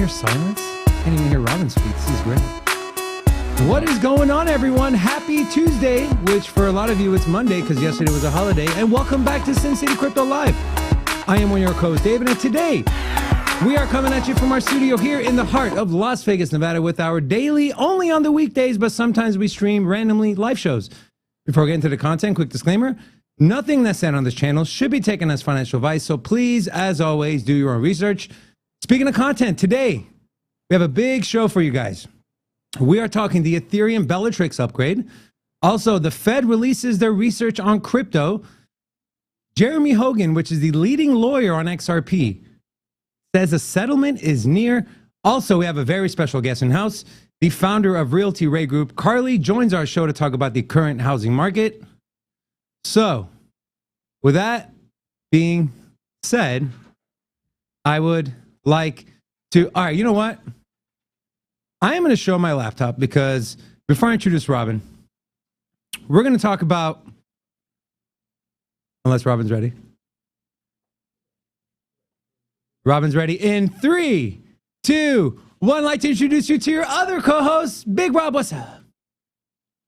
hear silence? Can't even hear Robin speak. This is great. What is going on, everyone? Happy Tuesday, which for a lot of you it's Monday because yesterday was a holiday. And welcome back to Sin City Crypto Live. I am one of your hosts, David, and today we are coming at you from our studio here in the heart of Las Vegas, Nevada, with our daily, only on the weekdays, but sometimes we stream randomly live shows. Before we get into the content, quick disclaimer. Nothing that's said on this channel should be taken as financial advice, so please, as always, do your own research. Speaking of content, today we have a big show for you guys. We are talking the Ethereum Bellatrix upgrade. Also, the Fed releases their research on crypto. Jeremy Hogan, which is the leading lawyer on XRP, says a settlement is near. Also, we have a very special guest in house. The founder of Realty Ray Group, Carly, joins our show to talk about the current housing market. So, with that being said, I would like to... All right, you know what? I am going to show my laptop because before I introduce Robin, we're going to talk about... Unless Robin's ready. Robin's ready in 3, 2, 1. I'd like to introduce you to your other co-host, Big Rob. What's up?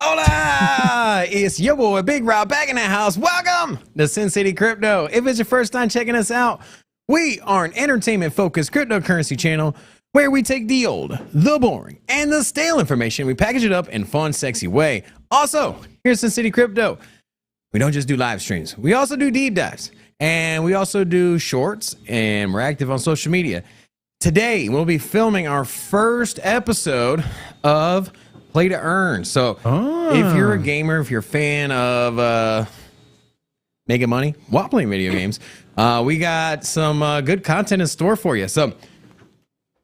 Hola! It's your boy, Big Rob, back in the house. Welcome to Sin City Crypto. If it's your first time checking us out, we are an entertainment-focused cryptocurrency channel where we take the old, the boring, and the stale information. We package it up in a fun, sexy way. Also, here's Sin City Crypto. We don't just do live streams. We also do deep dives. And we also do shorts, and we're active on social media. Today, we'll be filming our first episode of Play to Earn. So if you're a gamer, if you're a fan of making money while playing video games, we got some good content in store for you. So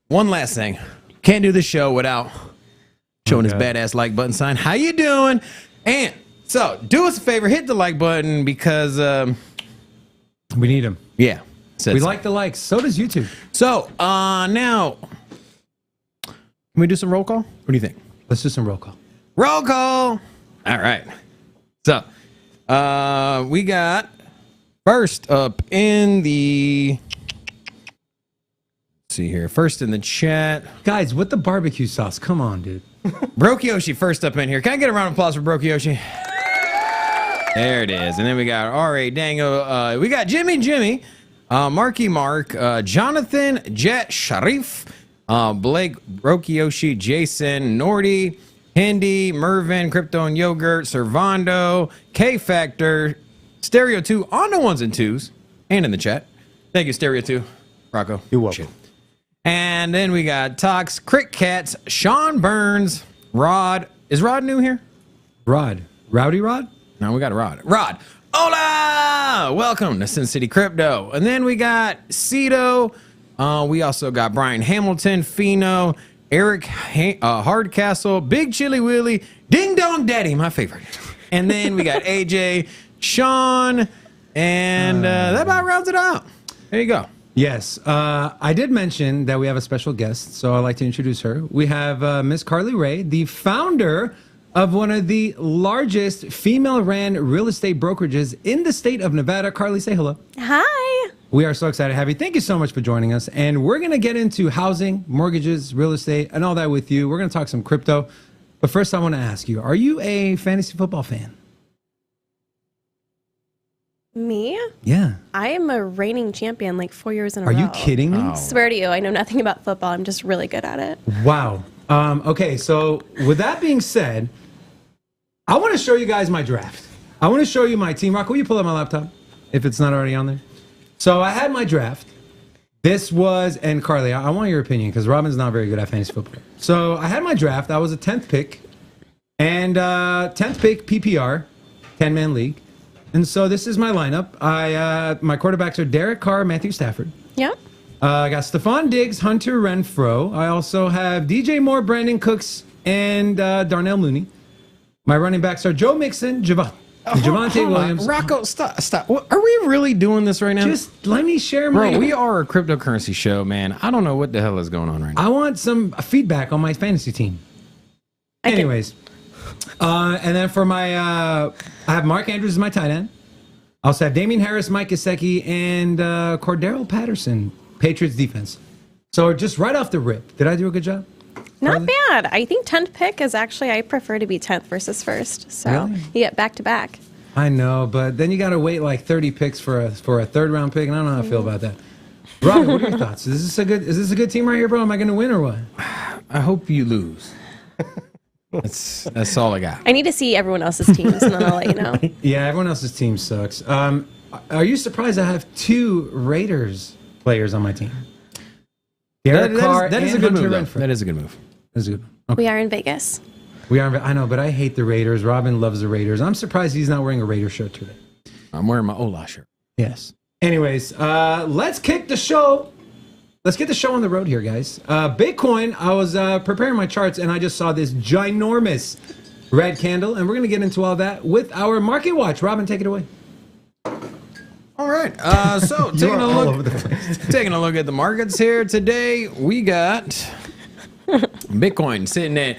one last thing. Can't do the show without showing this badass like button sign. How you doing? And so do us a favor, hit the like button because... we need them. Yeah. We like the likes. So does YouTube. So now, can we do some roll call? What do you think? Let's do some roll call. Roll call. All right. So we got first up in the... Let's see here. First in the chat. Guys, with the barbecue sauce. Come on, dude. Broke Yoshi first up in here. Can I get a round of applause for Broke Yoshi? There it is. And then we got R.A. Dango. We got Jimmy, Marky Mark, Jonathan, Jet Sharif, Blake, Brokioshi, Jason, Nordy, Hindi, Mervin, Crypto and Yogurt, Servando, K Factor, Stereo 2 on the ones and twos, and in the chat. Thank you, Stereo 2. Rocco. You're welcome. And then we got Tox, Crick Cats, Sean Burns, Rod. Is Rod new here? Rod. Rowdy Rod? No, we got a Rod. Hola! Welcome to Sin City Crypto. And then we got Cito. We also got Brian Hamilton, Fino, Eric Hardcastle, Big Chili Willie, Ding Dong Daddy, my favorite. And then we got AJ, Sean, and that about rounds it out. There you go. Yes. I did mention that we have a special guest, so I'd like to introduce her. We have Miss Carly Ray, the founder of one of the largest female-ran real estate brokerages in the state of Nevada. Carly, say hello. Hi. We are so excited to have you. Thank you so much for joining us. And we're going to get into housing, mortgages, real estate, and all that with you. We're going to talk some crypto. But first, I want to ask you, are you a fantasy football fan? Me? Yeah. I am a reigning champion like 4 years in a row. row. Are you kidding me? I swear to you, I know nothing about football. I'm just really good at it. Wow. Okay, so with that being said, I want to show you guys my draft. I want to show you my team. Rock, will you pull up my laptop if it's not already on there? So I had my draft. This was, and Carly, I want your opinion because Robin's not very good at fantasy football. So I had my draft. I was a 10th pick. And 10th pick PPR, 10-man league. And so this is my lineup. My quarterbacks are Derek Carr, Matthew Stafford. Yeah. I got Stephon Diggs, Hunter Renfrow. I also have DJ Moore, Brandon Cooks, and Darnell Mooney. My running backs are Joe Mixon, Javonte Williams. Rocco, stop. Are we really doing this right now? Just let me share my... Bro, we are a cryptocurrency show, man. I don't know what the hell is going on right now. I want some feedback on my fantasy team. Anyways. And then for my... I have Mark Andrews as my tight end. I also have Damian Harris, Mike Gesicki, and Cordero Patterson, Patriots defense. So just right off the rip, did I do a good job? Not bad. I think 10th pick is actually, I prefer to be 10th versus first. So Really? you get back to back. I know, but then you got to wait like 30 picks for a third round pick, and I don't know how I feel about that. Robin, what are your thoughts? Is this a good team right here, bro? Am I going to win or what? I hope you lose. That's all I got. I need to see everyone else's teams, and then I'll let you know. Yeah, everyone else's team sucks. Are you surprised I have 2 Raiders players on my team? Derek Carr that is a and good Hunter move. Renfrow. That is a good move. That's a good one. Okay. We are in Vegas. We are. I know, but I hate the Raiders. Robin loves the Raiders. I'm surprised he's not wearing a Raider shirt today. I'm wearing my Ola shirt. Yes. Anyways, let's kick the show. Let's get the show on the road here, guys. Bitcoin, I was preparing my charts, and I just saw this ginormous red candle, and we're going to get into all that with our market watch. Robin, take it away. All right. So taking a look at the markets here today, we got Bitcoin sitting at,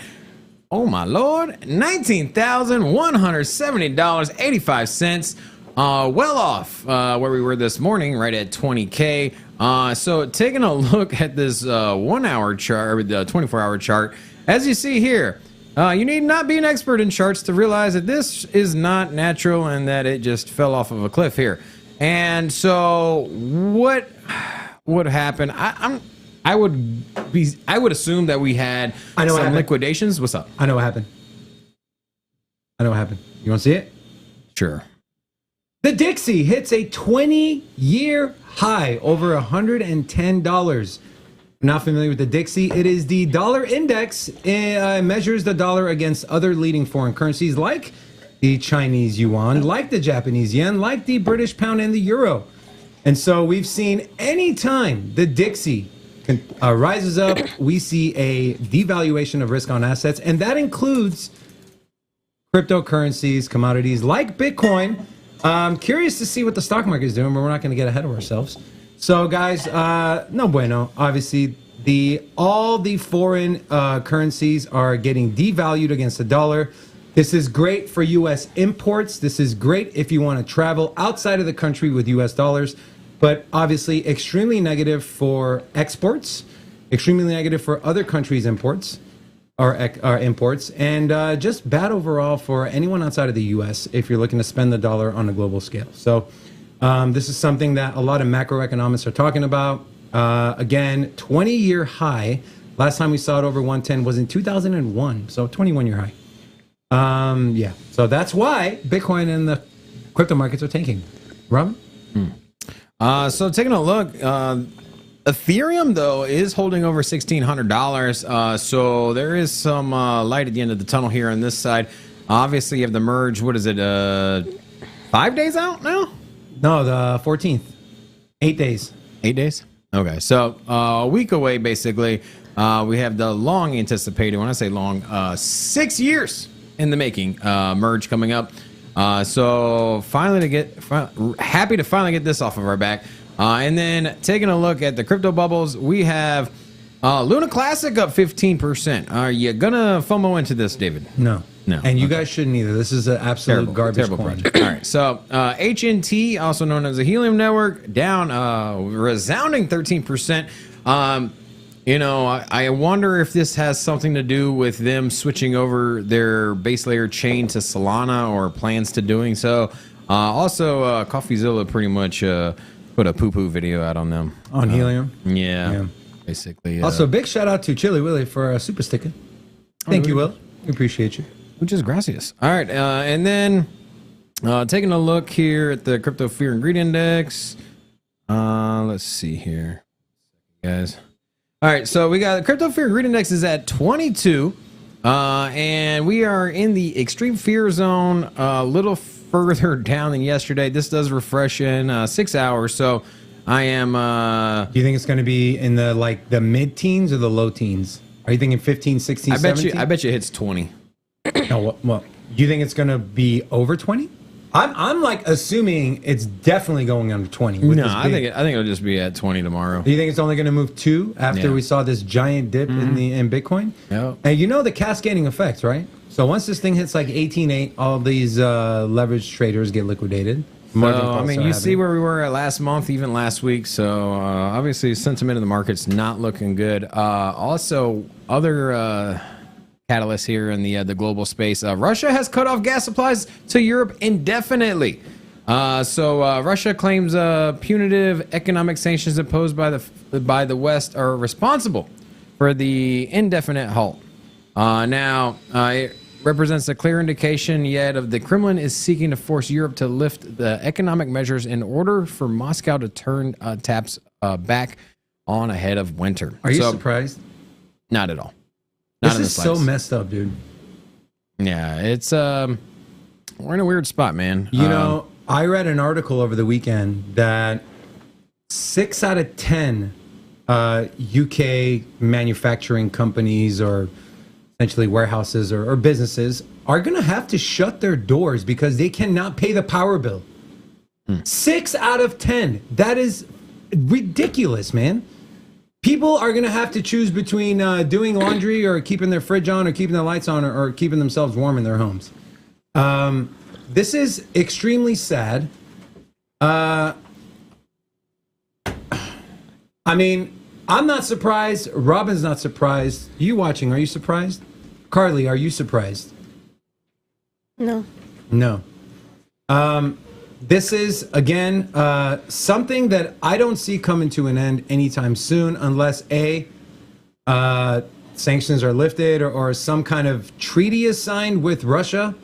oh my lord, $19,170.85. Well off where we were this morning, right at 20K. So taking a look at this 1 hour chart, or the 24-hour chart, as you see here, you need not be an expert in charts to realize that this is not natural and that it just fell off of a cliff here. And so what would happen? I would assume that we had some liquidations. What's up? I know what happened. You want to see it? Sure. The Dixie hits a 20-year high, over $110. Not familiar with the Dixie? It is the dollar index. It measures the dollar against other leading foreign currencies like the Chinese yuan, like the Japanese yen, like the British pound and the euro. And so we've seen any time the Dixie rises up, we see a devaluation of risk on assets, and that includes cryptocurrencies, commodities like Bitcoin. I'm curious to see what the stock market is doing, but we're not going to get ahead of ourselves. So, guys, no bueno. Obviously, all the foreign currencies are getting devalued against the dollar. This is great for U.S. imports. This is great if you want to travel outside of the country with U.S. dollars, but obviously extremely negative for exports, extremely negative for other countries' imports, or imports, and just bad overall for anyone outside of the U.S. if you're looking to spend the dollar on a global scale. So this is something that a lot of macroeconomists are talking about. Again, 20-year high. Last time we saw it over 110 was in 2001, so 21-year high. Yeah, so that's why Bitcoin and the crypto markets are tanking. Robin? So taking a look, Ethereum though is holding over $1,600. So there is some light at the end of the tunnel here on this side. Obviously, you have the merge. What is it? 5 days out now? No, the 14th. 8 days. 8 days. Okay, so a week away basically. We have the long anticipated. When I say long, 6 years in the making merge coming up. So happy to finally get this off of our back. And then taking a look at the crypto bubbles, we have Luna Classic up 15%. Are you gonna FOMO into this, David? No. No. And you guys shouldn't either. This is an absolute garbage coin. Project. All right. So HNT, also known as the Helium Network, down resounding 13%. I wonder if this has something to do with them switching over their base layer chain to Solana or plans to doing so. Also, CoffeeZilla pretty much put a poo-poo video out on them. On Helium? Yeah. Basically. Also, big shout out to Chili Willy for a super sticker. Thank you, Will. We appreciate you. Which is gracias. All right. And then taking a look here at the Crypto Fear and Greed Index. Let's see here, guys. All right, so we got the Crypto Fear Greed Index is at 22, and we are in the extreme fear zone a little further down than yesterday. This does refresh in 6 hours, so I am... Do you think it's going to be in the mid-teens or the low teens? Are you thinking 15, 16, 17? I bet you it hits 20. No, well, you think it's going to be over 20? I'm assuming it's definitely going under 20. No, I think it'll just be at 20 tomorrow. Do you think it's only going to move 2 after we saw this giant dip in Bitcoin? Yeah. And you know the cascading effects, right? So once this thing hits like 18.8, all these leverage traders get liquidated. I mean, you see where we were at last month, even last week. So obviously, sentiment in the market's not looking good. Also, other catalysts here in the global space. Russia has cut off gas supplies to Europe indefinitely. So Russia claims punitive economic sanctions imposed by the West are responsible for the indefinite halt. Now, it represents a clear indication yet of the Kremlin is seeking to force Europe to lift the economic measures in order for Moscow to turn taps back on ahead of winter. Are you surprised? Not at all. This is so messed up, dude. Yeah, it's we're in a weird spot, man. You know, I read an article over the weekend that 6 out of 10 UK manufacturing companies or essentially warehouses or businesses are going to have to shut their doors because they cannot pay the power bill. 6 out of 10. That is ridiculous, man. People are going to have to choose between doing laundry or keeping their fridge on or keeping the lights on or keeping themselves warm in their homes. This is extremely sad. I mean, I'm not surprised. Robin's not surprised. You watching, are you surprised? Carly, are you surprised? No. No. This is, again, something that I don't see coming to an end anytime soon unless, A, sanctions are lifted or some kind of treaty is signed with Russia,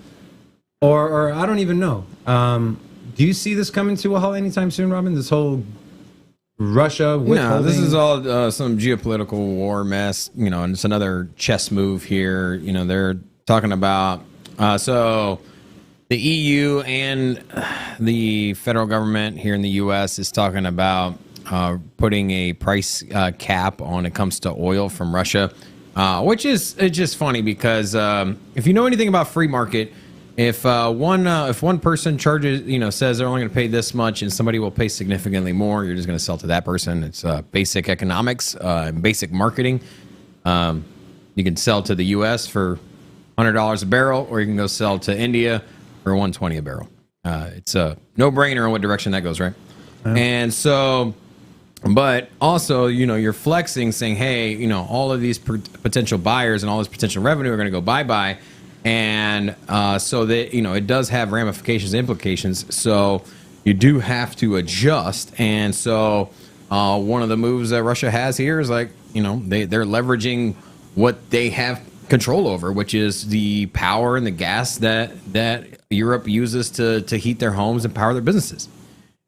or I don't even know. Do you see this coming to a halt anytime soon, Robin? This whole Russia withholding? No, this is all some geopolitical war mess, you know, and it's another chess move here. You know, they're talking about, so the EU and the federal government here in the U.S. is talking about putting a price cap on when it comes to oil from Russia, which is it's just funny because if you know anything about free market, if one person charges, you know, says they're only going to pay this much and somebody will pay significantly more, you're just going to sell to that person. It's basic economics, basic marketing. You can sell to the U.S. for $100 a barrel, or you can go sell to India for $120 a barrel. It's a no-brainer in what direction that goes, right? Yeah. And so, but also, you know, you're flexing, saying, hey, you know, all of these potential buyers and all this potential revenue are going to go bye-bye. And so that, you know, it does have ramifications, implications. So you do have to adjust. And so one of the moves that Russia has here is like, you know, they're leveraging what they have control over, which is the power and the gas that Europe uses to heat their homes and power their businesses.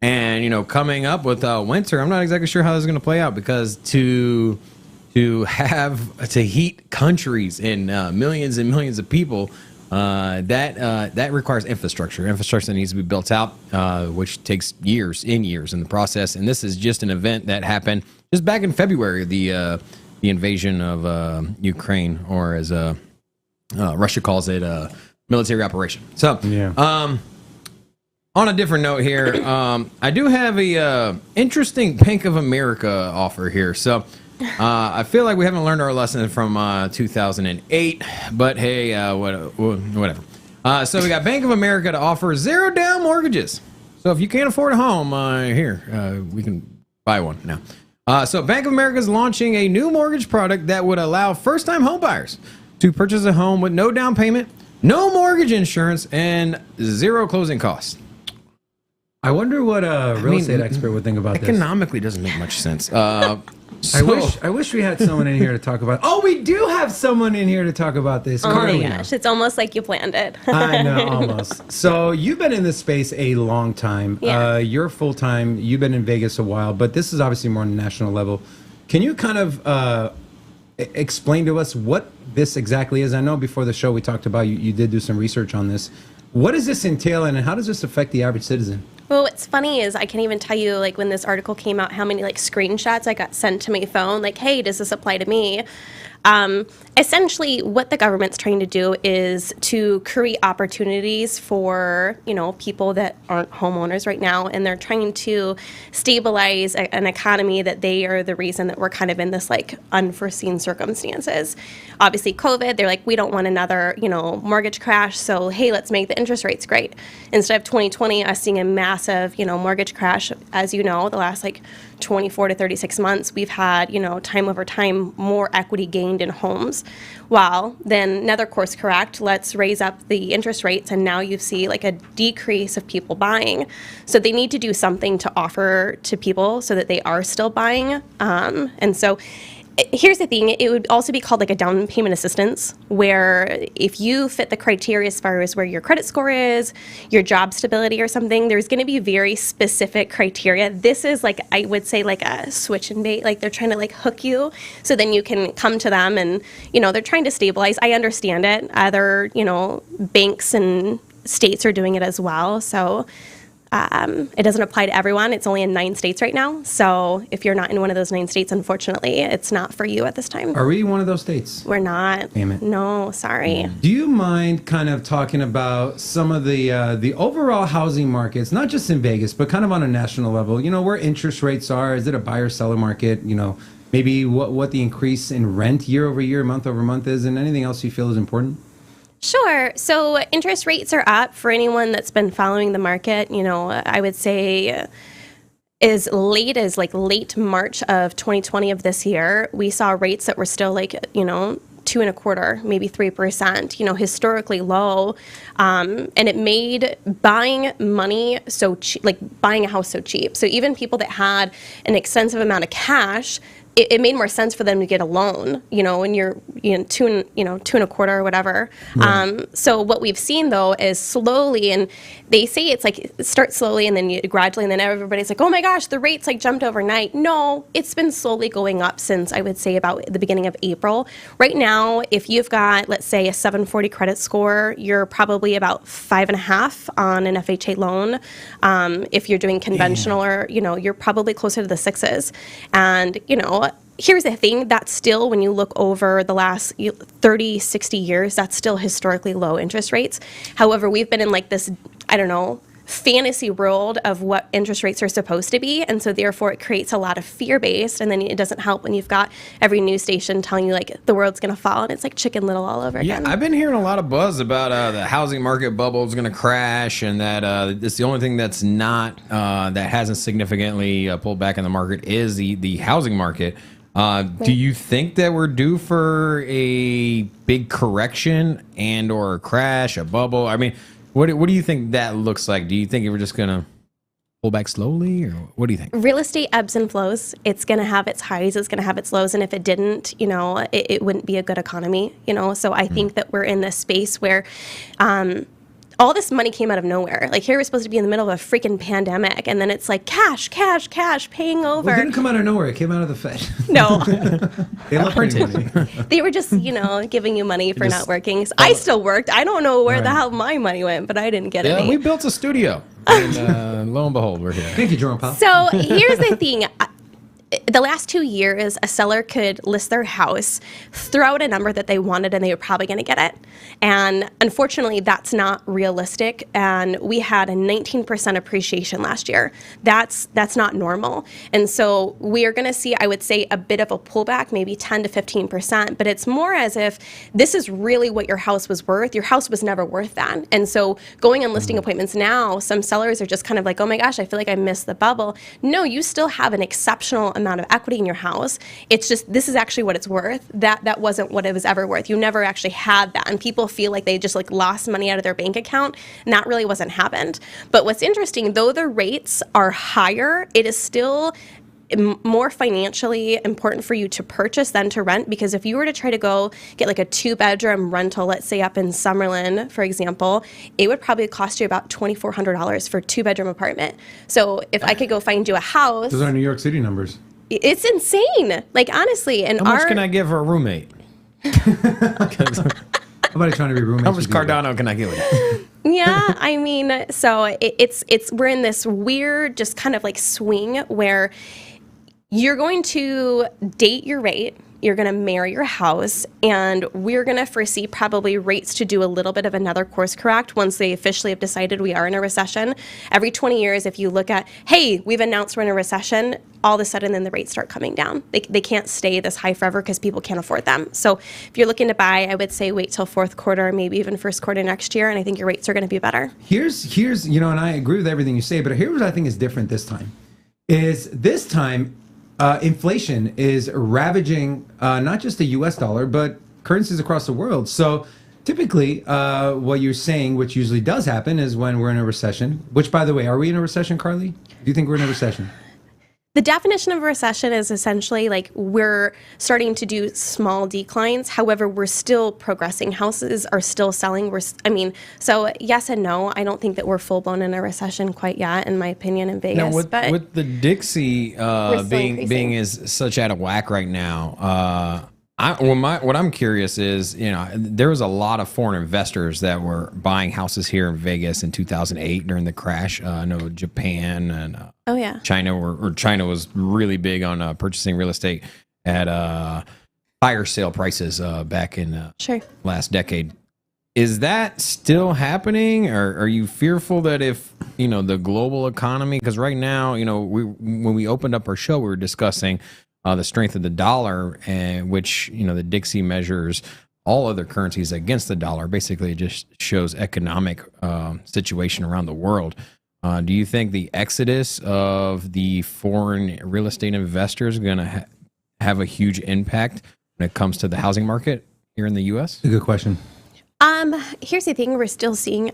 And, you know, coming up with winter, I'm not exactly sure how this is going to play out, because to heat countries and millions and millions of people, that requires infrastructure that needs to be built out, which takes years in the process. And this is just an event that happened just back in February, the invasion of Ukraine, or as Russia calls it, military operation. So, yeah. On a different note here, I do have a interesting Bank of America offer here. So, I feel like we haven't learned our lesson from 2008, but hey, whatever. So we got Bank of America to offer 0 down mortgages. So if you can't afford a home, here we can buy one now. So Bank of America is launching a new mortgage product that would allow first-time home buyers to purchase a home with no down payment, no mortgage insurance, and 0 closing costs. I wonder what a real estate expert would think about this. Economically doesn't make much sense. I wish we had someone in here to talk about. Oh, we do have someone in here to talk about this. Oh my gosh, it's almost like you planned it. I know, almost. So you've been in this space a long time. Yeah. You're full time. You've been in Vegas a while, but this is obviously more on a national level. Can you kind of explain to us what this exactly is? I know before the show we talked about you did do some research on this. What does this entail, and how does this affect the average citizen? Well, what's funny is I can't even tell you, like, when this article came out, how many, like, screenshots I got sent to my phone. Like, hey, does this apply to me? Essentially, what the government's trying to do is to create opportunities for, people that aren't homeowners right now, and they're trying to stabilize an economy that they are the reason that we're kind of in this like unforeseen circumstances. Obviously, COVID, they're like, we don't want another, mortgage crash, so hey, let's make the interest rates great. Instead of 2020, us seeing a massive, mortgage crash, as you know, the last like 24 to 36 months, we've had, time over time, more equity gained in homes. Well, then another course correct, let's raise up the interest rates, and now you see like a decrease of people buying. So they need to do something to offer to people so that they are still buying. And so here's the thing, it would also be called like a down payment assistance, where if you fit the criteria as far as where your credit score is, your job stability or something, there's going to be very specific criteria. This is like, I would say like a switch and bait, like they're trying to like hook you so then you can come to them and, they're trying to stabilize. I understand it. Other, banks and states are doing it as well. So it doesn't apply to everyone. It's only in 9 states right now. So if you're not in one of those 9 states, unfortunately, it's not for you at this time. Are we one of those states? We're not. Damn it. No, sorry. Do you mind kind of talking about some of the overall housing markets, not just in Vegas, but kind of on a national level? Where interest rates are. Is it a buyer-seller market? Maybe what the increase in rent year over year, month over month is, and anything else you feel is important? Sure. So interest rates are up for anyone that's been following the market. I would say as late as like late March of 2020 of this year, we saw rates that were still like, 2.25%, maybe 3%, historically low. And it made buying money so cheap, like buying a house so cheap. So even people that had an extensive amount of cash, it made more sense for them to get a loan, when you're, 2.25% or whatever. Right. So what we've seen though is slowly, and they say it's like it starts slowly and then you gradually, and then everybody's like, oh my gosh, the rates like jumped overnight. No, it's been slowly going up since I would say about the beginning of April. Right now, if you've got, let's say, a 740 credit score, you're probably about 5.5 on an FHA loan. If you're doing conventional, or you're probably closer to the 6s. And here's the thing, that's still, when you look over the last 30, 60 years, that's still historically low interest rates. However, we've been in like this, fantasy world of what interest rates are supposed to be. And so therefore it creates a lot of fear-based, and then it doesn't help when you've got every news station telling you like the world's going to fall, and it's like Chicken Little all over again. Yeah, I've been hearing a lot of buzz about the housing market bubble is going to crash, and that it's the only thing that's not, that hasn't significantly pulled back in the market is the housing market. Do you think that we're due for a big correction and or a crash, a bubble? I mean, what do you think that looks like? Do you think we're just going to pull back slowly, or what do you think? Real estate ebbs and flows. It's going to have its highs, it's going to have its lows, and if it didn't, it wouldn't be a good economy, So I think that we're in this space where all this money came out of nowhere. Like, here we're supposed to be in the middle of a freaking pandemic, and then it's like cash, paying over. Well, it didn't come out of nowhere. It came out of the Fed. No. They love printing money. They were just, giving you money for not working. So I still worked. I don't know where the hell my money went, but I didn't get any. We built a studio, and lo and behold, we're here. Thank you, Jerome Powell. So here's the thing. The last 2 years, a seller could list their house, throw out a number that they wanted, and they were probably going to get it. And unfortunately, that's not realistic. And we had a 19% appreciation last year. That's not normal. And so we are going to see, I would say, a bit of a pullback, maybe 10 to 15%. But it's more as if this is really what your house was worth. Your house was never worth that. And so going on listing appointments now, some sellers are just kind of like, oh my gosh, I feel like I missed the bubble. No, you still have an exceptional amount of equity in your house. It's just, this is actually what it's worth. That wasn't what it was ever worth. You never actually had that. And people feel like they just like lost money out of their bank account, and that really wasn't happened. But what's interesting, though the rates are higher, it is still more financially important for you to purchase than to rent, because if you were to try to go get like a 2-bedroom rental, let's say up in Summerlin, for example, it would probably cost you about $2,400 for a 2-bedroom apartment. So if I could go find you a house. Those are New York City numbers. It's insane. Like, honestly. And how much can I give her a roommate? Somebody trying to be roommates. How much Cardano can I give her? Yeah, I mean, so it's we're in this weird just kind of like swing where you're going to date your rate, you're going to marry your house, and we're going to foresee probably rates to do a little bit of another course correct once they officially have decided we are in a recession. Every 20 years, if you look at, hey, we've announced we're in a recession, all of a sudden then the rates start coming down. They can't stay this high forever because people can't afford them. So if you're looking to buy, I would say wait till fourth quarter, maybe even first quarter next year, and I think your rates are going to be better. Here's and I agree with everything you say, but here's what I think is different this time. Is this time inflation is ravaging not just the U.S. dollar, but currencies across the world. So typically, what you're saying, which usually does happen, is when we're in a recession, which, by the way, are we in a recession, Carly? Do you think we're in a recession? The definition of a recession is essentially like we're starting to do small declines. However, we're still progressing. Houses are still selling. So yes and no. I don't think that we're full blown in a recession quite yet, in my opinion, in Vegas. Now, with the Dixie being is such out of whack right now, what I'm curious is, there was a lot of foreign investors that were buying houses here in Vegas in 2008 during the crash. I know Japan and China was really big on purchasing real estate at fire sale prices back in last decade. Is that still happening, or are you fearful that if the global economy? Because right now, when we opened up our show, we were discussing the strength of the dollar, and which the Dixie measures all other currencies against the dollar. Basically, it just shows economic situation around the world. Do you think the exodus of the foreign real estate investors is going to have a huge impact when it comes to the housing market here in the U.S.? A good question. Here's the thing we're still seeing.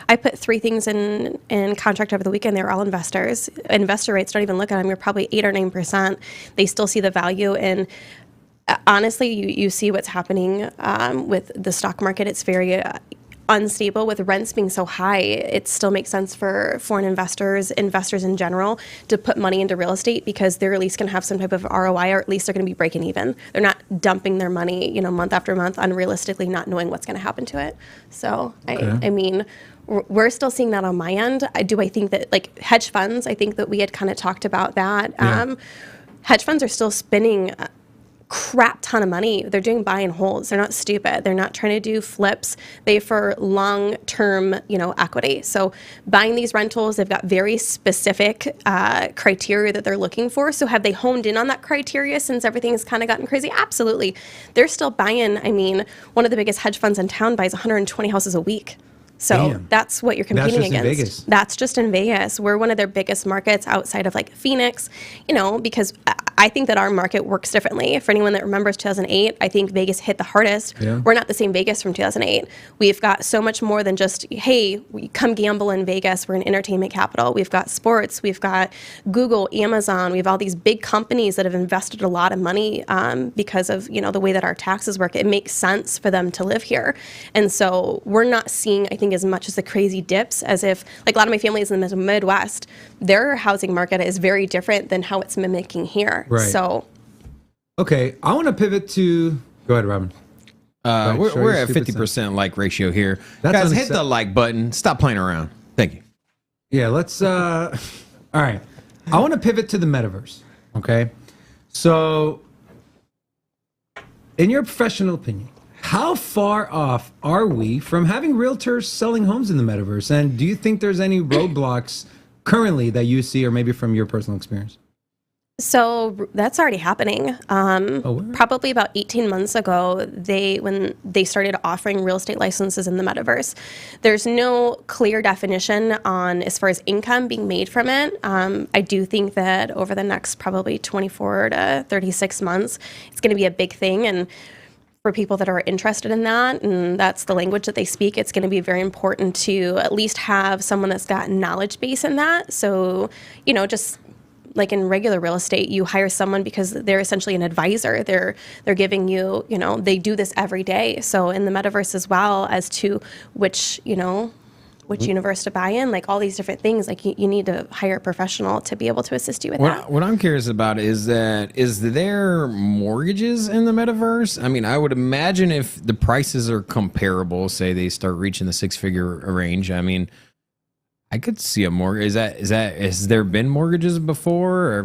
I put 3 things in contract over the weekend. They were all investors. Investor rates, don't even look at them. You're probably 8 or 9%. They still see the value. And honestly, you see what's happening with the stock market. It's very unstable. With rents being so high, it still makes sense for foreign investors in general, to put money into real estate because they're at least going to have some type of ROI, or at least they're going to be breaking even. They're not dumping their money, month after month, unrealistically, not knowing what's going to happen to it. So, okay. We're still seeing that on my end. I think that, like, hedge funds, I think that we had kind of talked about that. Yeah. Hedge funds are still spending crap ton of money. They're doing buy and holds. They're not stupid. They're not trying to do flips. They for long-term, equity. So buying these rentals, they've got very specific criteria that they're looking for. So have they honed in on that criteria since everything's kind of gotten crazy? Absolutely. They're still buying. One of the biggest hedge funds in town buys 120 houses a week. So Damn. That's what you're competing against. In Vegas. That's just in Vegas. We're one of their biggest markets outside of like Phoenix, because I think that our market works differently. For anyone that remembers 2008, I think Vegas hit the hardest. Yeah. We're not the same Vegas from 2008. We've got so much more than just, hey, come gamble in Vegas. We're an entertainment capital. We've got sports. We've got Google, Amazon. We have all these big companies that have invested a lot of money because of, the way that our taxes work. It makes sense for them to live here. And so we're not seeing, I think, as much as the crazy dips as if, like, a lot of my family is in the Midwest. Their housing market is very different than how it's mimicking here. Right. So, okay, I want to pivot to. Go ahead, Robin. We're at 50% like ratio here. Guys, hit the like button. Stop playing around. Thank you. Yeah, let's. All right, I want to pivot to the metaverse. Okay, so, in your professional opinion, how far off are we from having realtors selling homes in the metaverse? And do you think there's any roadblocks currently that you see, or maybe from your personal experience? So that's already happening. Probably about 18 months ago, when they started offering real estate licenses in the metaverse. There's no clear definition on as far as income being made from it. I do think that over the next probably 24 to 36 months, it's going to be a big thing. And for people that are interested in that, and that's the language that they speak, it's going to be very important to at least have someone that's got knowledge base in that. So, just like in regular real estate, you hire someone because they're essentially an advisor. They're giving you, they do this every day. So in the metaverse as well, as to which universe to buy in, like all these different things, like you need to hire a professional to be able to assist you with that. What I'm curious about is there mortgages in the metaverse? I would imagine if the prices are comparable, say they start reaching the 6-figure range, I could see a mortgage. Has there been mortgages before?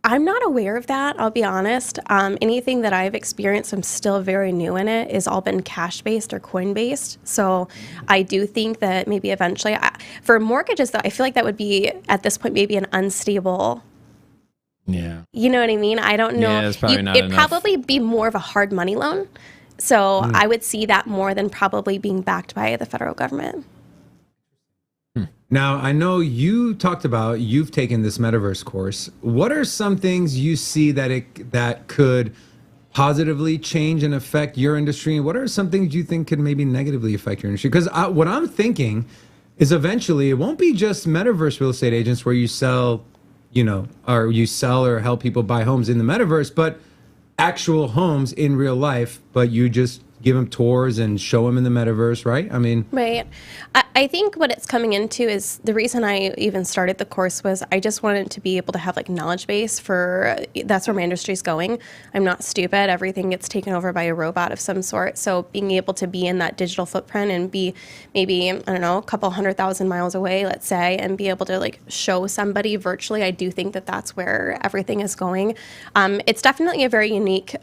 I'm not aware of that, I'll be honest. Anything that I've experienced, I'm still very new in it, is all been cash-based or coin-based. So I do think that maybe eventually, for mortgages, though, I feel like that would be, at this point, maybe an unstable. Yeah. You know what I mean? I don't know. Yeah, it's probably not it'd enough. probably be more of a hard money loan. So I would see that more than probably being backed by the federal government. Now, I know you talked about, you've taken this Metaverse course. What are some things you see that could positively change and affect your industry? And what are some things you think could maybe negatively affect your industry? Because what I'm thinking is eventually it won't be just Metaverse real estate agents where you sell, or help people buy homes in the Metaverse, but actual homes in real life, but you just give them tours and show them in the Metaverse, right? I mean, right. I think what it's coming into is the reason I even started the course was I just wanted to be able to have like knowledge base for that's where my industry is going. I'm not stupid. Everything gets taken over by a robot of some sort. So being able to be in that digital footprint and be maybe, I don't know, a couple 100,000 miles away, let's say, and be able to like show somebody virtually, I do think that that's where everything is going. It's definitely a very unique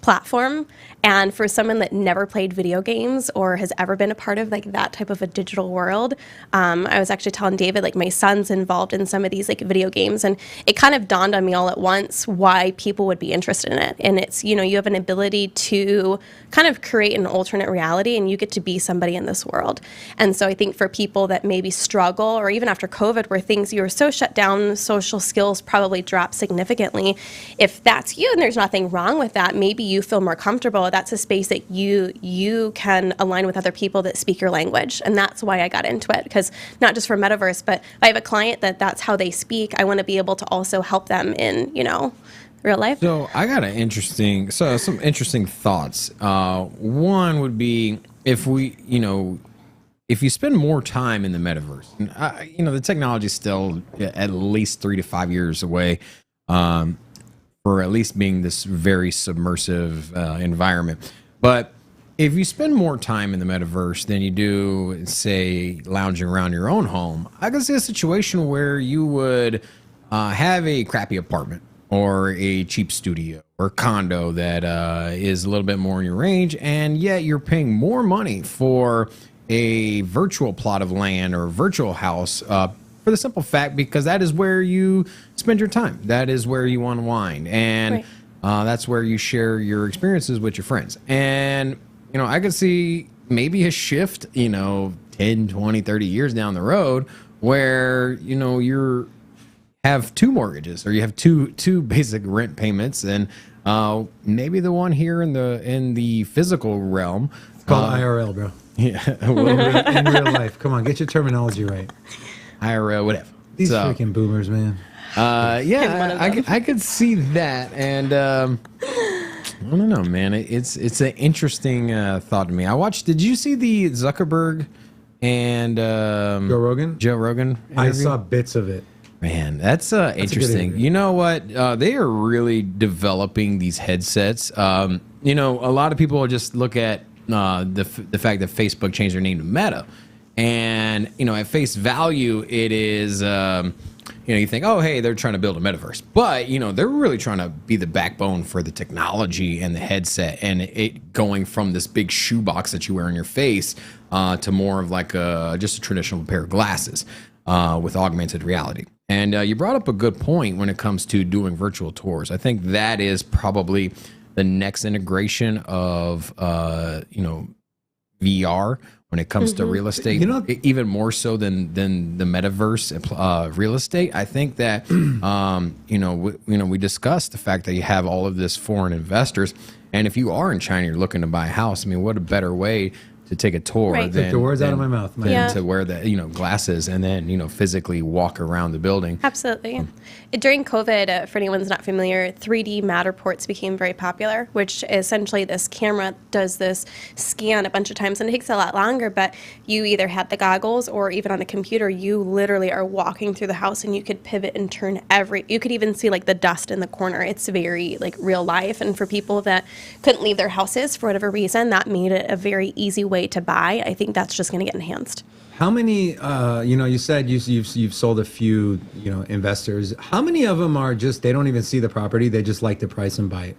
platform, and for someone that never played video games or has ever been a part of like that type of a digital world, I was actually telling David, like, my son's involved in some of these like video games, and it kind of dawned on me all at once why people would be interested in it. And it's, you have an ability to kind of create an alternate reality, and you get to be somebody in this world. And so I think for people that maybe struggle, or even after COVID where things, you were so shut down, social skills probably dropped significantly, if that's you and there's nothing wrong with that, maybe you feel more comfortable. That's a space that you can align with other people that speak your language. And that's why I got into it, because not just for Metaverse, but I have a client that's how they speak. I want to be able to also help them in, real life. So I got some interesting thoughts. One would be if you spend more time in the Metaverse, and the technology is still at least 3 to 5 years away, for at least being this very submersive environment. But if you spend more time in the Metaverse than you do, say, lounging around your own home, I can see a situation where you would have a crappy apartment or a cheap studio or condo that is a little bit more in your range, and yet you're paying more money for a virtual plot of land or a virtual house for the simple fact because that is where you spend your time. That is where you unwind. And right. That's where you share your experiences with your friends. And, I could see maybe a shift, 10, 20, 30 years down the road where, you're have 2 mortgages or you have two basic rent payments, and maybe the one here in the physical realm. It's called IRL, bro. Yeah. In real life. Come on, get your terminology right. IRL, whatever. These freaking boomers, man. I could see that, and I don't know, man. It's an interesting thought to me. Did you see the Zuckerberg and Joe Rogan? Joe Rogan interview? I saw bits of it. Man, that's interesting. You know what? They are really developing these headsets. A lot of people just look at the fact that Facebook changed their name to Meta. And, at face value, it is, you think, oh, hey, they're trying to build a metaverse. But, they're really trying to be the backbone for the technology and the headset, and it going from this big shoebox that you wear on your face to more of like just a traditional pair of glasses with augmented reality. And you brought up a good point when it comes to doing virtual tours. I think that is probably the next integration of, VR when it comes to real estate, even more so than the metaverse real estate. I think that we discussed the fact that you have all of this foreign investors, and if you are in China, you're looking to buy a house. I mean, what a better way to take a tour right. Take the words out of my mouth, man. Yeah. To wear the glasses and then physically walk around the building. Absolutely. During COVID, for anyone who's not familiar, 3D Matterports became very popular, which essentially this camera does this scan a bunch of times, and it takes a lot longer, but you either had the goggles or even on the computer, you literally are walking through the house and you could pivot and turn you could even see like the dust in the corner. It's very like real life. And for people that couldn't leave their houses for whatever reason, that made it a very easy way way to buy, I think that's just going to get enhanced. How many, you said you've sold a few, investors. How many of them are just, they don't even see the property, they just like the price and buy it?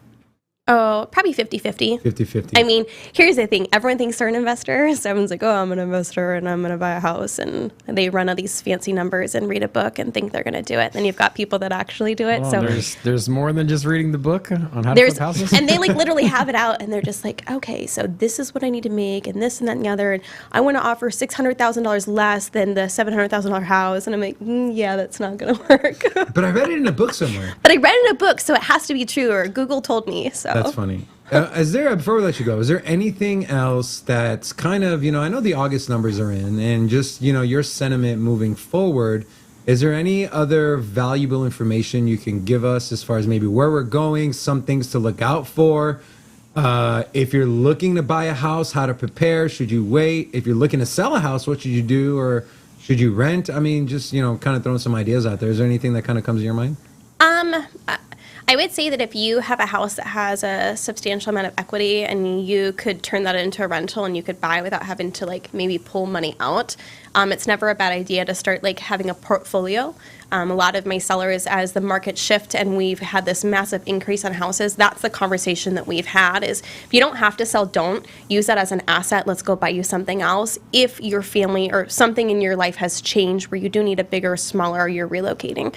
Oh, probably 50-50. 50-50. I mean, here's the thing. Everyone thinks they're an investor. So everyone's like, oh, I'm an investor and I'm going to buy a house. And they run all these fancy numbers and read a book and think they're going to do it. Then you've got people that actually do it. So there's more than just reading the book on how to flip houses. And they like literally have it out and they're just like, okay, so this is what I need to make and this and that and the other. And I want to offer $600,000 less than the $700,000 house. And I'm like, yeah, that's not going to work. But I read it in a book somewhere. But I read it in a book, so it has to be true, or Google told me. So that's funny. Before we let you go, is there anything else that's kind of, I know the August numbers are in, and just, your sentiment moving forward, is there any other valuable information you can give us as far as maybe where we're going, some things to look out for? If you're looking to buy a house, how to prepare, should you wait? If you're looking to sell a house, what should you do? Or should you rent? I mean, just, kind of throwing some ideas out there. Is there anything that kind of comes to your mind? I would say that if you have a house that has a substantial amount of equity and you could turn that into a rental and you could buy without having to like maybe pull money out, it's never a bad idea to start like having a portfolio. A lot of my sellers, as the market shift and we've had this massive increase on houses, that's the conversation that we've had is if you don't have to sell, don't use that as an asset. Let's go buy you something else. If your family or something in your life has changed where you do need a bigger, smaller, or you're relocating.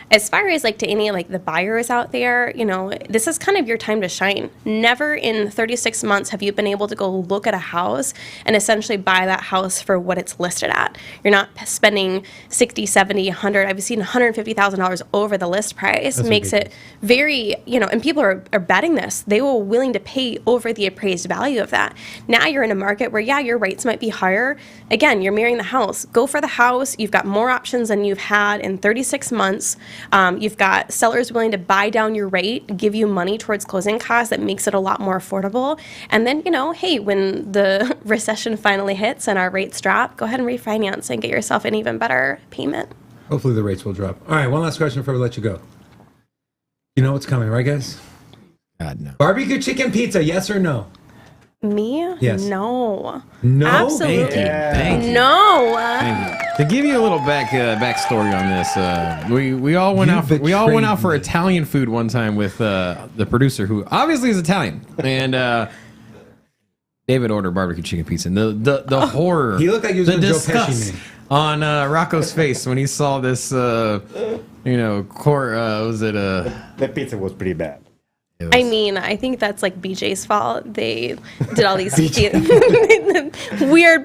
As far as like to any like the buyers out there, this is kind of your time to shine. Never in 36 months have you been able to go look at a house and essentially buy that house for what it's listed at. You're not spending 60, 70, 100. I've seen $150,000 over the list price. That's makes it very, and people are betting this. They were willing to pay over the appraised value of that. Now you're in a market where, yeah, your rates might be higher. Again, you're mirroring the house. Go for the house. You've got more options than you've had in 36 months. You've got sellers willing to buy down your rate, give you money towards closing costs that makes it a lot more affordable. And then, hey, when the recession finally hits and our rates drop, go ahead and refinance and get yourself an even better payment. Hopefully the rates will drop. All right, one last question before we let you go. You know what's coming, right, guys? God, no. Barbecue chicken pizza, yes or no? Me? Yes. No. No? Absolutely. Thank you. No. To give you a little backstory on this, we all went out. We all went out for Italian food one time with the producer, who obviously is Italian, and David ordered barbecue chicken pizza. And the horror, he looked like he was the in Joe disgust Pesci, on Rocco's face when he saw this. The pizza was pretty bad. I mean, I think that's like BJ's fault. They did all these weird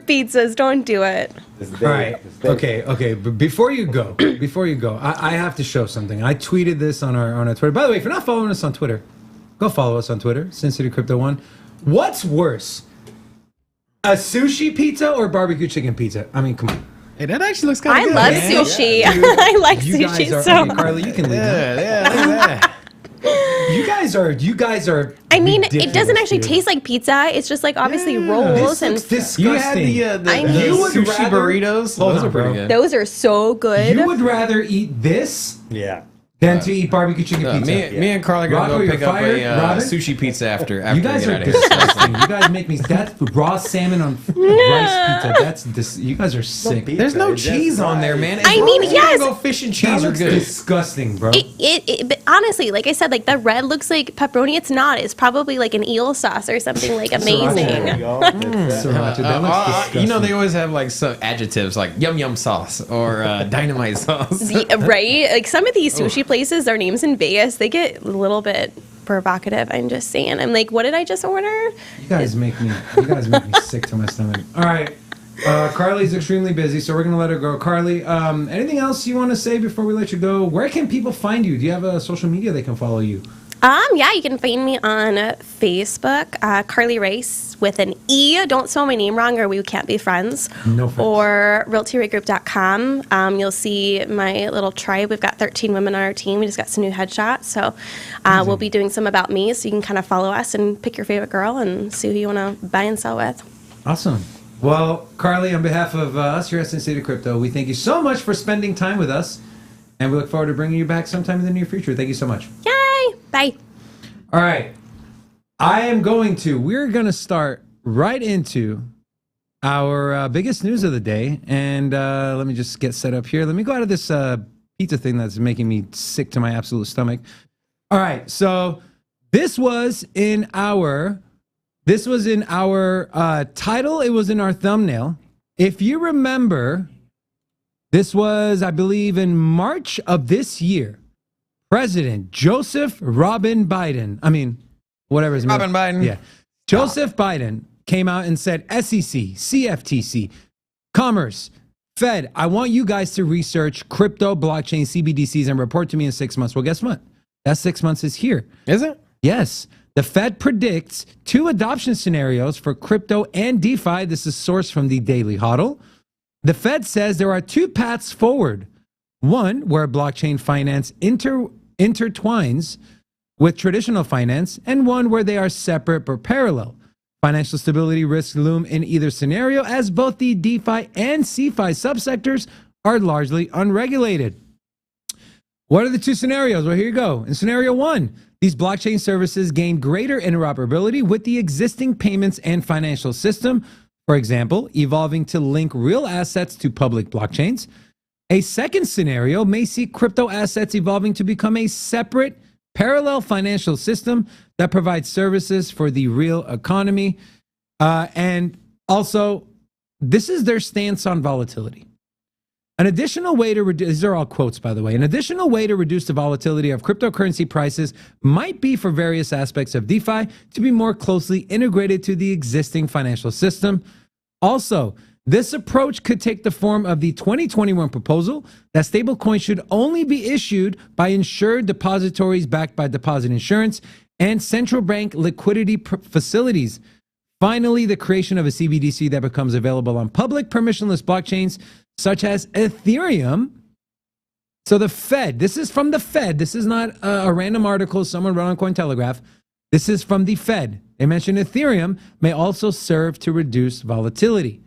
pizzas. Don't do it. All right. Okay. But before you go, I have to show something. I tweeted this on our Twitter. By the way, if you're not following us on Twitter, go follow us on Twitter, Sin City Crypto One. What's worse, a sushi pizza or barbecue chicken pizza? I mean, come on. Hey, that actually looks kind of good. I love sushi. Yeah, I like you sushi guys are, so okay, Carly, you can leave. Yeah. You guys are. I mean, it ridiculous, doesn't actually dude. taste like pizza. It's just like obviously rolls This and looks disgusting. You had the I mean- You would sushi rather- burritos. Hold Those on, are pretty bro. good. those are so good. You would rather eat this Yeah. than to eat barbecue chicken pizza. Me and Carl are gonna Rocco, go you're pick up fired. a Robin? sushi pizza after You guys we are get out of here. disgusting. You guys make me. That's raw salmon on rice pizza. You guys are sick. pizza. There's no It's just cheese on there, man. As I long mean, as you yes. don't go fish and That cheese are looks good. disgusting, bro. But honestly, like I said, like the red looks like pepperoni. It's not. It's probably like an eel sauce or something like There you amazing. go. That's Sriracha, that looks disgusting. You know, they always have like some adjectives like yum yum sauce or dynamite sauce. Right? Like some of these sushi places, their names in Vegas, they get a little bit provocative. I'm just saying. I'm like, what did I just order? You guys make me sick to my stomach. All right. Carly's extremely busy, so we're gonna let her go. Carly, anything else you want to say before we let you go? Where can people find you? Do you have a social media they can follow you? Yeah, you can find me on Facebook, Carly Race with an E. Don't spell my name wrong or we can't be friends. No offense. Or realtyrategroup.com. You'll see my little tribe. We've got 13 women on our team. We just got some new headshots. So we'll be doing some about me, so you can kind of follow us and pick your favorite girl and see who you want to buy and sell with. Awesome. Well, Carly, on behalf of us here at Sin City Crypto, we thank you so much for spending time with us, and we look forward to bringing you back sometime in the near future. Thank you so much. Yay! Bye. All right. We're going to start right into our biggest news of the day. And let me just get set up here. Let me go out of this pizza thing that's making me sick to my absolute stomach. All right, so this was in our title. It was in our thumbnail. If you remember, this was, I believe, in March of this year. President Joseph Robin Biden. I mean, whatever his name. Robin Biden. Yeah. Joseph Biden came out and said, SEC, CFTC, Commerce, Fed, I want you guys to research crypto, blockchain, CBDCs, and report to me in 6 months. Well, guess what? That 6 months is here. Is it? Yes. The Fed predicts 2 adoption scenarios for crypto and DeFi. This is sourced from the Daily Hodl. The Fed says there are 2 paths forward. One, where blockchain finance intertwines with traditional finance, and one where they are separate but parallel. Financial stability risks loom in either scenario, as both the DeFi and CeFi subsectors are largely unregulated. What are the 2 scenarios? Well, here you go. In scenario 1, these blockchain services gain greater interoperability with the existing payments and financial system, for example, evolving to link real assets to public blockchains. A second scenario may see crypto assets evolving to become a separate, parallel financial system that provides services for the real economy. And also, this is their stance on volatility. An additional way to reduce, these are all quotes, by the way, an additional way to reduce the volatility of cryptocurrency prices might be for various aspects of DeFi to be more closely integrated to the existing financial system. Also, this approach could take the form of the 2021 proposal that stablecoins should only be issued by insured depositories backed by deposit insurance and central bank liquidity facilities. Finally, the creation of a CBDC that becomes available on public permissionless blockchains such as Ethereum. So the Fed, this is from the Fed. This is not a random article someone wrote on Cointelegraph. This is from the Fed. They mentioned Ethereum may also serve to reduce volatility.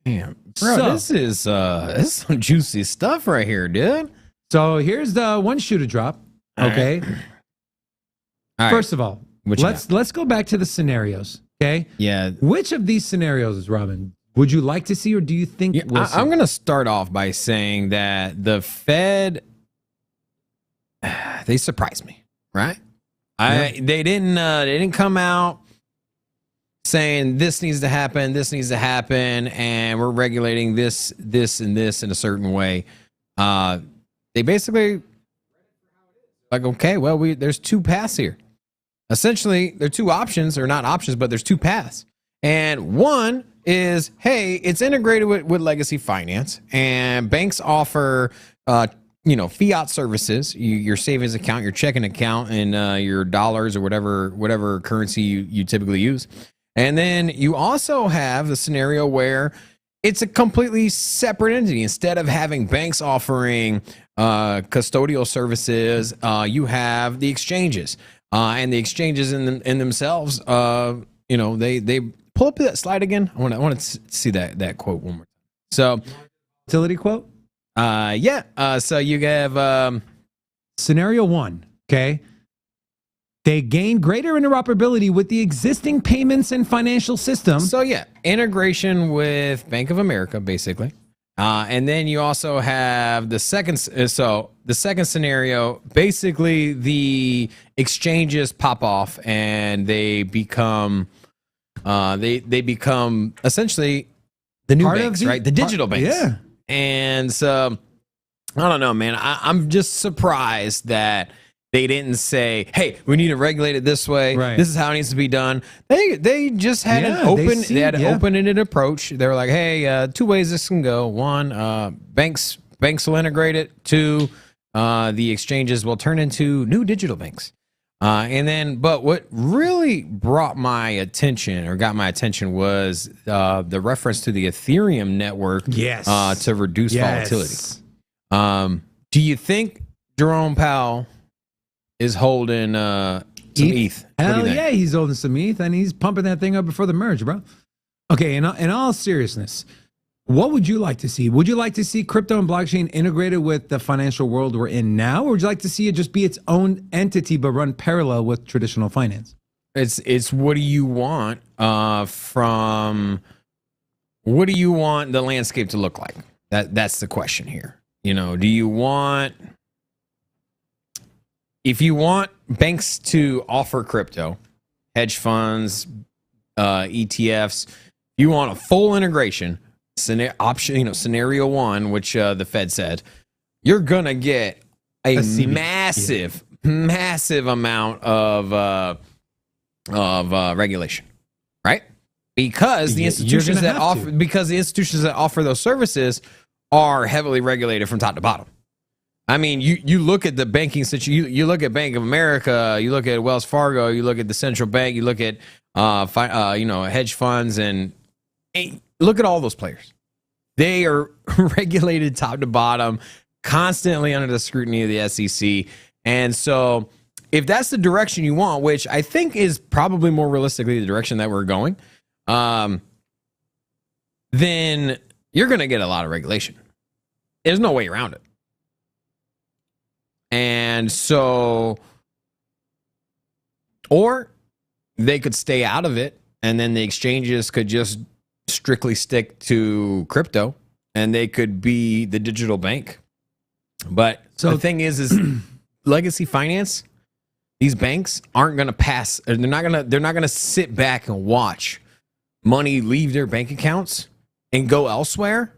Damn, bro, this is some juicy stuff right here, dude. So here's the one shoe to drop. Okay. All right. First of all, let's go back to the scenarios. Okay. Yeah. Which of these scenarios, Robin, would you like to see, or do you think we'll see? I'm going to start off by saying that the Fed, they surprised me, right? Yeah. They didn't come out saying this needs to happen, and we're regulating this, and this in a certain way. They basically like, okay, well, there's 2 paths here. Essentially, there are 2 options, or not options, but there's 2 paths. And one is, hey, it's integrated with legacy finance, and banks offer, fiat services, your savings account, your checking account, and your dollars or whatever currency you typically use. And then you also have the scenario where it's a completely separate entity. Instead of having banks offering custodial services, you have the exchanges. And the exchanges in themselves, they pull up that slide again. I want to see that quote one more time. So, utility quote. So you have scenario 1. Okay. They gain greater interoperability with the existing payments and financial system. So yeah, integration with Bank of America, basically. And then you also have the second. So the second scenario, basically the exchanges pop off and they become essentially the new banks, right? The digital banks. Yeah. And so I don't know, man. I'm just surprised that they didn't say, "Hey, we need to regulate it this way. Right. This is how it needs to be done." They just had an open-ended approach. They were like, "Hey, 2 ways this can go. One, banks will integrate it. 2, the exchanges will turn into new digital banks." But what really got my attention was the reference to the Ethereum network. Yes. To reduce volatility. Do you think Jerome Powell is holding some ETH? Hell yeah, he's holding some ETH, and he's pumping that thing up before the merge, bro. Okay, in all seriousness, what would you like to see? Would you like to see crypto and blockchain integrated with the financial world we're in now, or would you like to see it just be its own entity but run parallel with traditional finance? It's what do you want from what do you want the landscape to look like? That's the question here. You know, do you want, if you want banks to offer crypto, hedge funds, ETFs, you want a full integration option, you know, scenario one, which the Fed said, you're gonna get a massive amount of regulation, right? Because the institutions that offer those services are heavily regulated from top to bottom. I mean, you look at the banking situation. You look at Bank of America. You look at Wells Fargo. You look at the central bank. You look at hedge funds, and look at all those players. They are regulated top to bottom, constantly under the scrutiny of the SEC. And so, if that's the direction you want, which I think is probably more realistically the direction that we're going, then you're going to get a lot of regulation. There's no way around it. And so, or they could stay out of it, and then the exchanges could just strictly stick to crypto, and they could be the digital bank. But so the thing is legacy finance, these banks aren't going to pass. They're not going to sit back and watch money leave their bank accounts and go elsewhere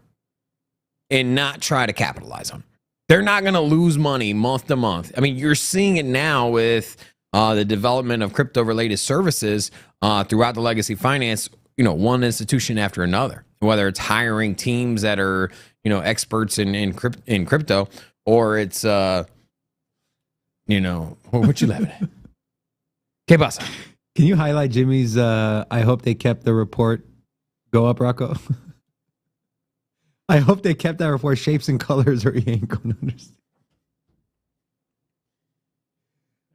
and not try to capitalize on it. They're not going to lose money month to month. I mean, you're seeing it now with the development of crypto-related services throughout the legacy finance, you know, one institution after another, whether it's hiring teams that are, you know, experts in crypto, or it's, what you laughing at? ¿Qué pasa? Can you highlight Jimmy's, I hope they kept the report go up, Rocco? I hope they kept that report shapes and colors, or he ain't going to understand.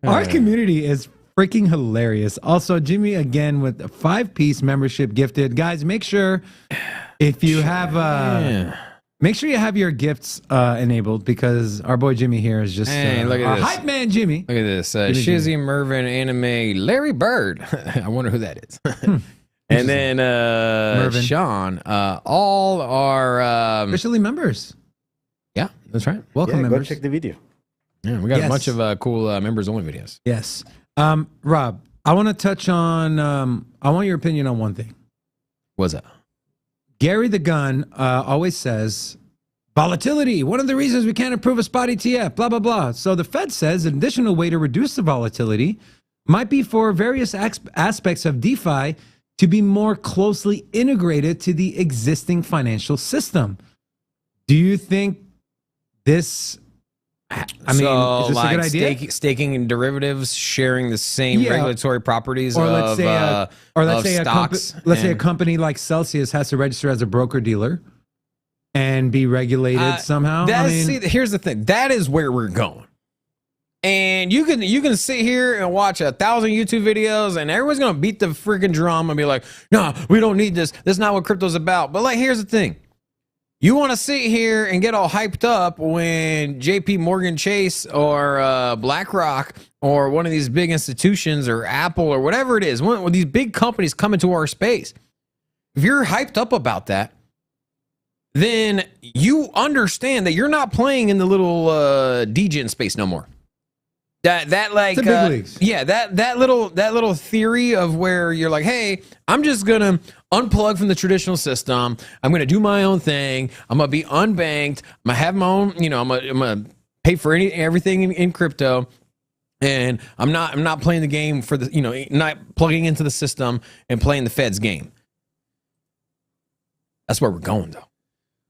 Our community is freaking hilarious. Also, Jimmy, again, with a 5-piece membership gifted. Guys, make sure if you have... Make sure you have your gifts enabled, because our boy Jimmy here is just look at this. Hype man Jimmy. Look at this. Shizzy Mervin anime Larry Bird. I wonder who that is. And then Mervin. Sean. All are officially members. Yeah, that's right. Welcome, members. Go check the video. Yeah, we got a bunch of cool members only videos. Yes. Rob, I want to touch on I want your opinion on one thing. What's that? Gary the Gun always says, volatility, one of the reasons we can't approve a spot ETF, blah, blah, blah. So the Fed says an additional way to reduce the volatility might be for various aspects of DeFi to be more closely integrated to the existing financial system. Do you think this... is this like a good idea? Staking in derivatives, sharing the same regulatory properties let's say stocks. Let's say a company like Celsius has to register as a broker dealer and be regulated somehow. Here's the thing. That is where we're going. And you can sit here and watch 1,000 YouTube videos, and everyone's gonna beat the freaking drum and be like, "No, we don't need this. That's not what crypto's about." But like, here's the thing. You want to sit here and get all hyped up when JP Morgan Chase or BlackRock or one of these big institutions or Apple or whatever it is, when these big companies come into our space. If you're hyped up about that, then you understand that you're not playing in the little degen space no more. That like the big leagues. Yeah, that little theory of where you're like, hey, I'm just gonna unplug from the traditional system. I'm gonna do my own thing. I'm gonna be unbanked. I'm gonna have my own. I'm gonna pay for everything in crypto, and I'm not playing the game for the not plugging into the system and playing the Fed's game. That's where we're going though.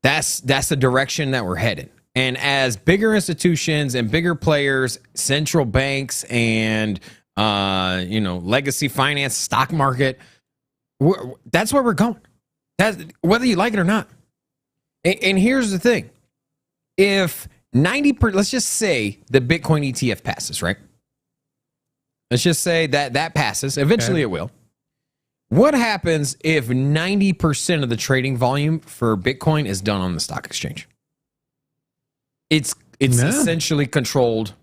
That's the direction that we're headed. And as bigger institutions and bigger players, central banks and legacy finance, stock market, that's where we're going. That's whether you like it or not. And here's the thing: if 90%, let's just say the Bitcoin ETF passes, right? Let's just say that passes. Eventually, it will. What happens if 90% of the trading volume for Bitcoin is done on the stock exchange? It's essentially controlled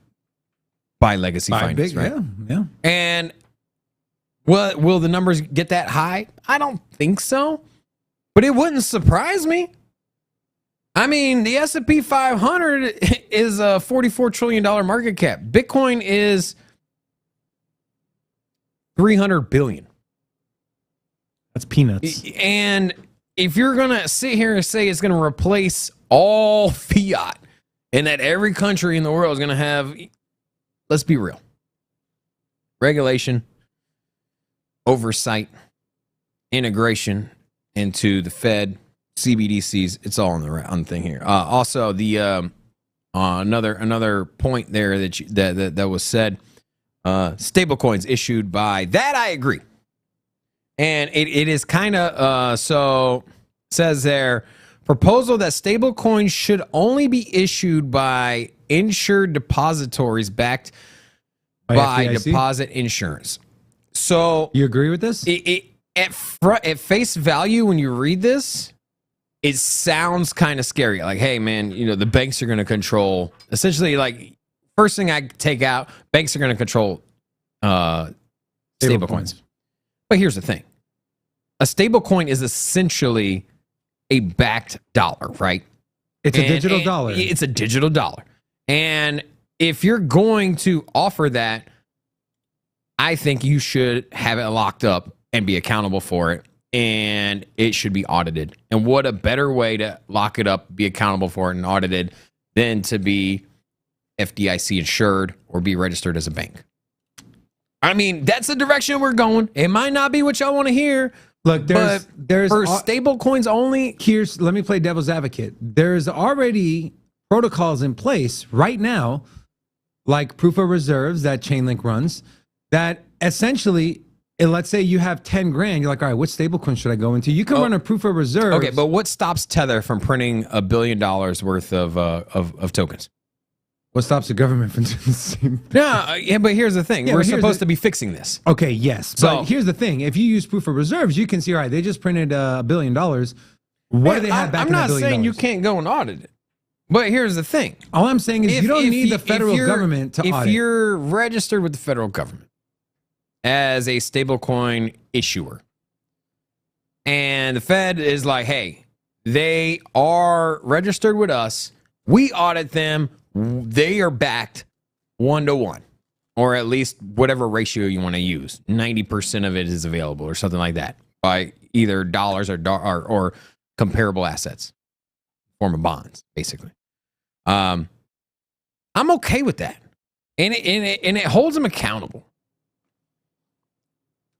by legacy finance, right? Yeah. And Well, will the numbers get that high? I don't think so, but it wouldn't surprise me. I mean, the S&P 500 is a $44 trillion market cap. Bitcoin is 300 billion. That's peanuts. And if you're going to sit here and say it's going to replace all fiat and that every country in the world is going to have, let's be real, regulation, oversight, integration into the Fed, CBDCs, it's all on the thing here. Also, the another point there that was said, stable coins issued by that, I agree. And it is kind of so says there, proposal that stable coins should only be issued by insured depositories backed by FDIC? deposit insurance. So You agree with this? at face value, when you read this, it sounds kind of scary. Like, hey, man, you know, the banks are going to control, essentially, like, first thing I take out, banks are going to control stable coins. But here's the thing. A stable coin is essentially a backed dollar, right? It's a digital dollar. It's a digital dollar. And if you're going to offer that, I think you should have it locked up and be accountable for it. And it should be audited. And what a better way to lock it up, be accountable for it, and audited than to be FDIC insured or be registered as a bank. I mean, that's the direction we're going. It might not be what y'all want to hear. Look, there's for stable coins only. Let me play devil's advocate. There's already protocols in place right now, like proof of reserves that Chainlink runs, that essentially, let's say you have 10 grand, you're like, all right, what stable coin should I go into? You can run a proof of reserves. Okay, but what stops Tether from printing $1 billion worth of tokens? What stops the government from doing the same thing? Yeah, but here's the thing. Yeah, We're but here's supposed the- to be fixing this. Okay, yes. So- But here's the thing. If you use proof of reserves, you can see, all right, they just printed $1 billion. What do they have back I'm in that not $1 billion? saying you can't go and audit it. But here's the thing. All I'm saying is you don't need the federal government to if audit. If you're registered with the federal government as a stablecoin issuer, and the Fed is like, hey, they are registered with us, we audit them, they are backed 1-to-1, or at least whatever ratio you want to use. 90% of it is available or something like that by either dollars or comparable assets, form of bonds, basically. I'm okay with that. And it holds them accountable.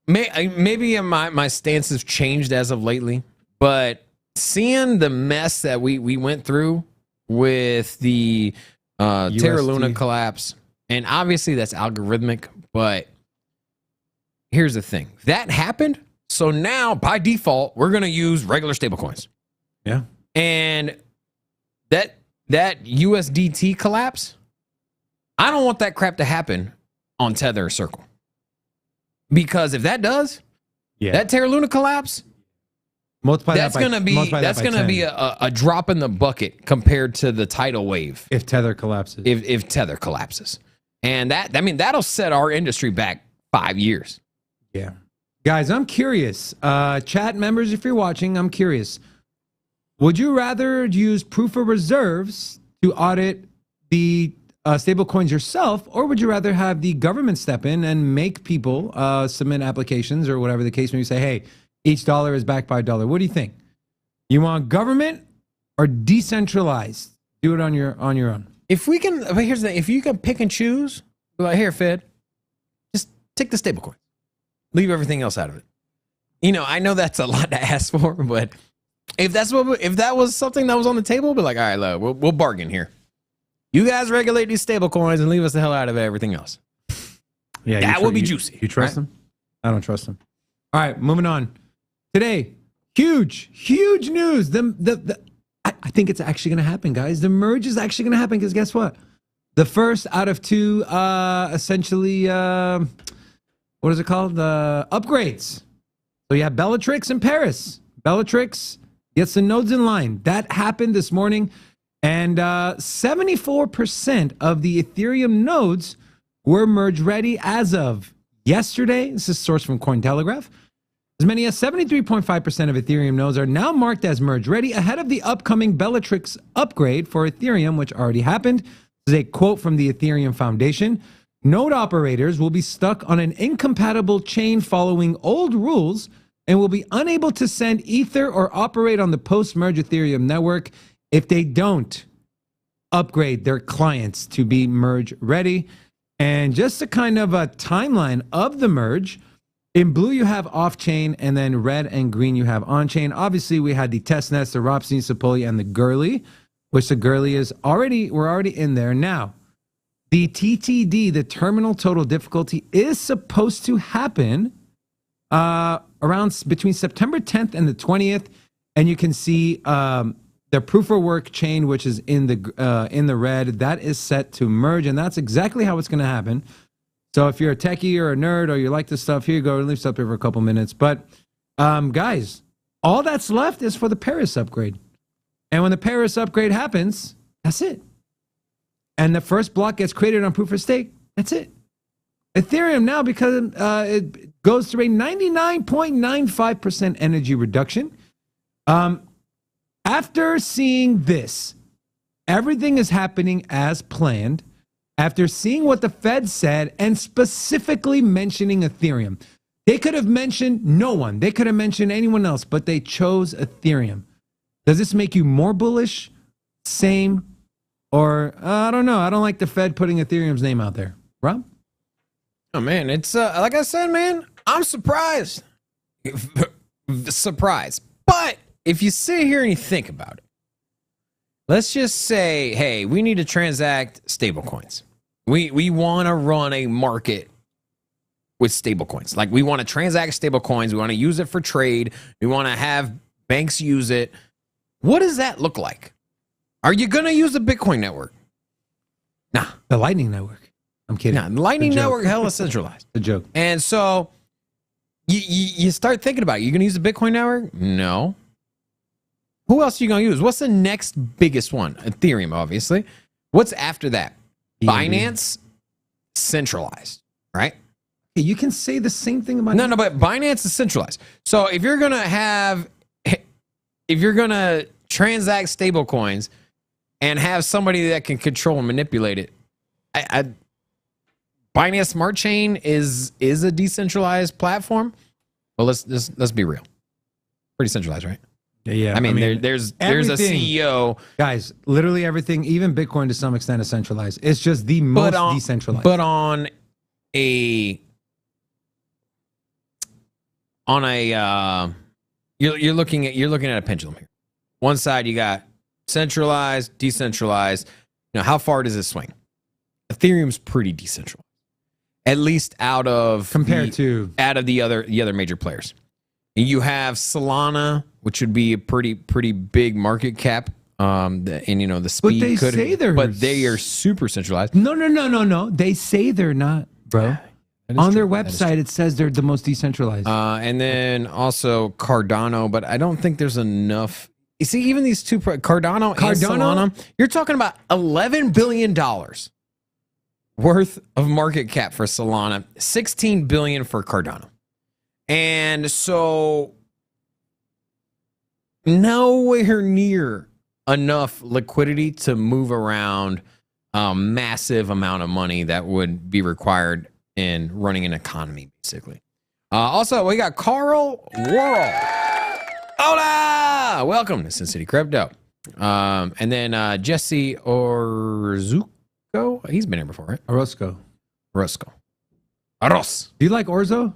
Maybe my stance has changed as of lately, but seeing the mess that we went through with the Terra Luna collapse, and obviously that's algorithmic, but here's the thing. That happened, so now by default, we're going to use regular stablecoins. Yeah. And that USDT collapse, I don't want that crap to happen on Tether or Circle. Because if that does, that Terra Luna collapse, that's going to be a drop in the bucket compared to the tidal wave if Tether collapses. If Tether collapses. And that'll set our industry back 5 years. Yeah. Guys, I'm curious. Chat members, if you're watching, I'm curious. Would you rather use proof of reserves to audit the stable coins yourself, or would you rather have the government step in and make people submit applications or whatever the case may be, say, hey, each dollar is backed by a dollar? What do you think? You want government or decentralized? Do it on your own. If you can pick and choose, be like, here, Fed, just take the stable coin. Leave everything else out of it. You know, I know that's a lot to ask for, but if that was something that was on the table, be like, all right, look, we'll bargain here. You guys regulate these stable coins and leave us the hell out of everything else. Yeah, that would be juicy. You trust them? I don't trust them. All right, moving on. Today, huge news. I think it's actually going to happen, guys. The merge is actually going to happen because guess what? The first out of two, essentially, what is it called? The upgrades. So you have Bellatrix and Paris. Bellatrix gets the nodes in line. That happened this morning. And 74% of the Ethereum nodes were merge ready as of yesterday. This is sourced from Cointelegraph. As many as 73.5% of Ethereum nodes are now marked as merge ready ahead of the upcoming Bellatrix upgrade for Ethereum, which already happened. This is a quote from the Ethereum Foundation. Node operators will be stuck on an incompatible chain following old rules and will be unable to send Ether or operate on the post-merge Ethereum network if they don't upgrade their clients to be merge ready. And just a kind of a timeline of the merge. In blue, you have off-chain, and then red and green, you have on-chain. Obviously, we had the testnets, the Ropstein, Sepolia, and the Gurley, which the Gurley is we're already in there. Now, the TTD, the terminal total difficulty, is supposed to happen around between September 10th and the 20th. And you can see the proof of work chain, which is in the red, that is set to merge, and that's exactly how it's going to happen. So if you're a techie or a nerd or you like this stuff, here you go. Leave stuff here for a couple minutes. But guys, all that's left is for the Paris upgrade. And when the Paris upgrade happens, that's it. And the first block gets created on proof of stake. That's it. Ethereum now, because it goes through a 99.95% energy reduction. After seeing this, everything is happening as planned. After seeing what the Fed said and specifically mentioning Ethereum, they could have mentioned no one. They could have mentioned anyone else, but they chose Ethereum. Does this make you more bullish, same, or I don't know? I don't like the Fed putting Ethereum's name out there. Rob? Oh, man, it's like I said, man, I'm surprised. Surprised. But if you sit here and you think about it, let's just say, hey, we need to transact stablecoins. We want to run a market with stablecoins. Like, we want to transact stablecoins. We want to use it for trade. We want to have banks use it. What does that look like? Are you going to use the Bitcoin network? Nah. The Lightning Network. I'm kidding. Nah, the Lightning Network, hella centralized. The joke. And so you start thinking about it. You going to use the Bitcoin network? No. Who else are you going to use? What's the next biggest one? Ethereum, obviously. What's after that? Binance, centralized, right? You can say the same thing about No, but Binance is centralized. So if you're going to transact stable coins and have somebody that can control and manipulate it, Binance Smart Chain is a decentralized platform. Well, let's be real. Pretty centralized, right? Yeah, I mean there's a CEO. Guys, literally everything, even Bitcoin to some extent is centralized. It's just the most decentralized. But on a you're looking at a pendulum here. One side you got centralized, decentralized. Now, how far does it swing? Ethereum's pretty decentralized, at least out of the other major players. And you have Solana, which would be a pretty big market cap. And the speed but they are super centralized. No. They say they're not, bro. On their website, it says they're the most decentralized. And then also Cardano, but I don't think there's enough. You see, even these two, Cardano and Solana, you're talking about $11 billion worth of market cap for Solana, $16 billion for Cardano. And so nowhere near enough liquidity to move around a massive amount of money that would be required in running an economy, basically. Also, we got Carl Worrell. Hola! Welcome to Sin City Crypto. And then Jesse Orzuko. He's been here before, right? Orozco. Aros. Do you like Orzo?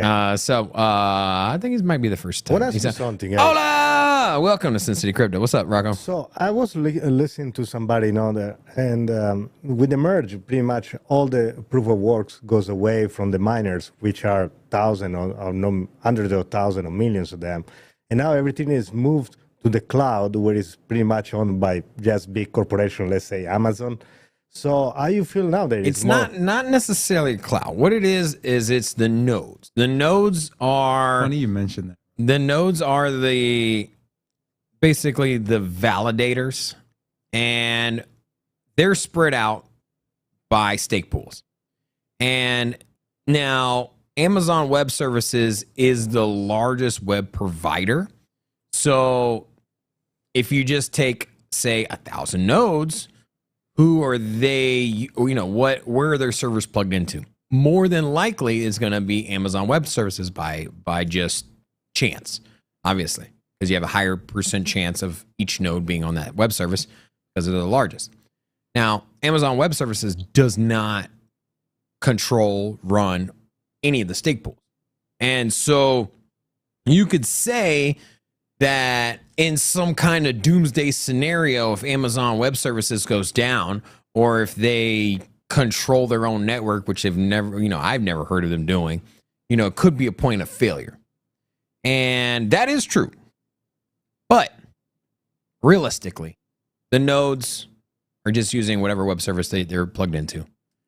I think it might be the first time. What else is something else? Hola! Welcome to Sin City Crypto. What's up, Rocco? So I was listening to somebody there, and with the merge, pretty much all the proof of works goes away from the miners, which are thousands or no, hundreds of thousands or millions of them. And now everything is moved to the cloud, where it's pretty much owned by just big corporations, let's say Amazon. So how you feel now that it's not necessarily cloud. What it is it's the nodes. The nodes are funny you mentioned that. The nodes are basically the validators, and they're spread out by stake pools. And Now, Amazon Web Services is the largest web provider. So if you just take, say, 1,000 nodes, who are they, where are their servers plugged into? More than likely is going to be Amazon Web Services by just chance, obviously, because you have a higher percent chance of each node being on that web service because they're the largest. Now, Amazon Web Services does not control, run any of the stake pools. And so you could say that in some kind of doomsday scenario, if Amazon Web Services goes down, or if they control their own network, which I've never heard of them doing, it could be a point of failure. And that is true. But realistically, the nodes are just using whatever web service they're plugged into.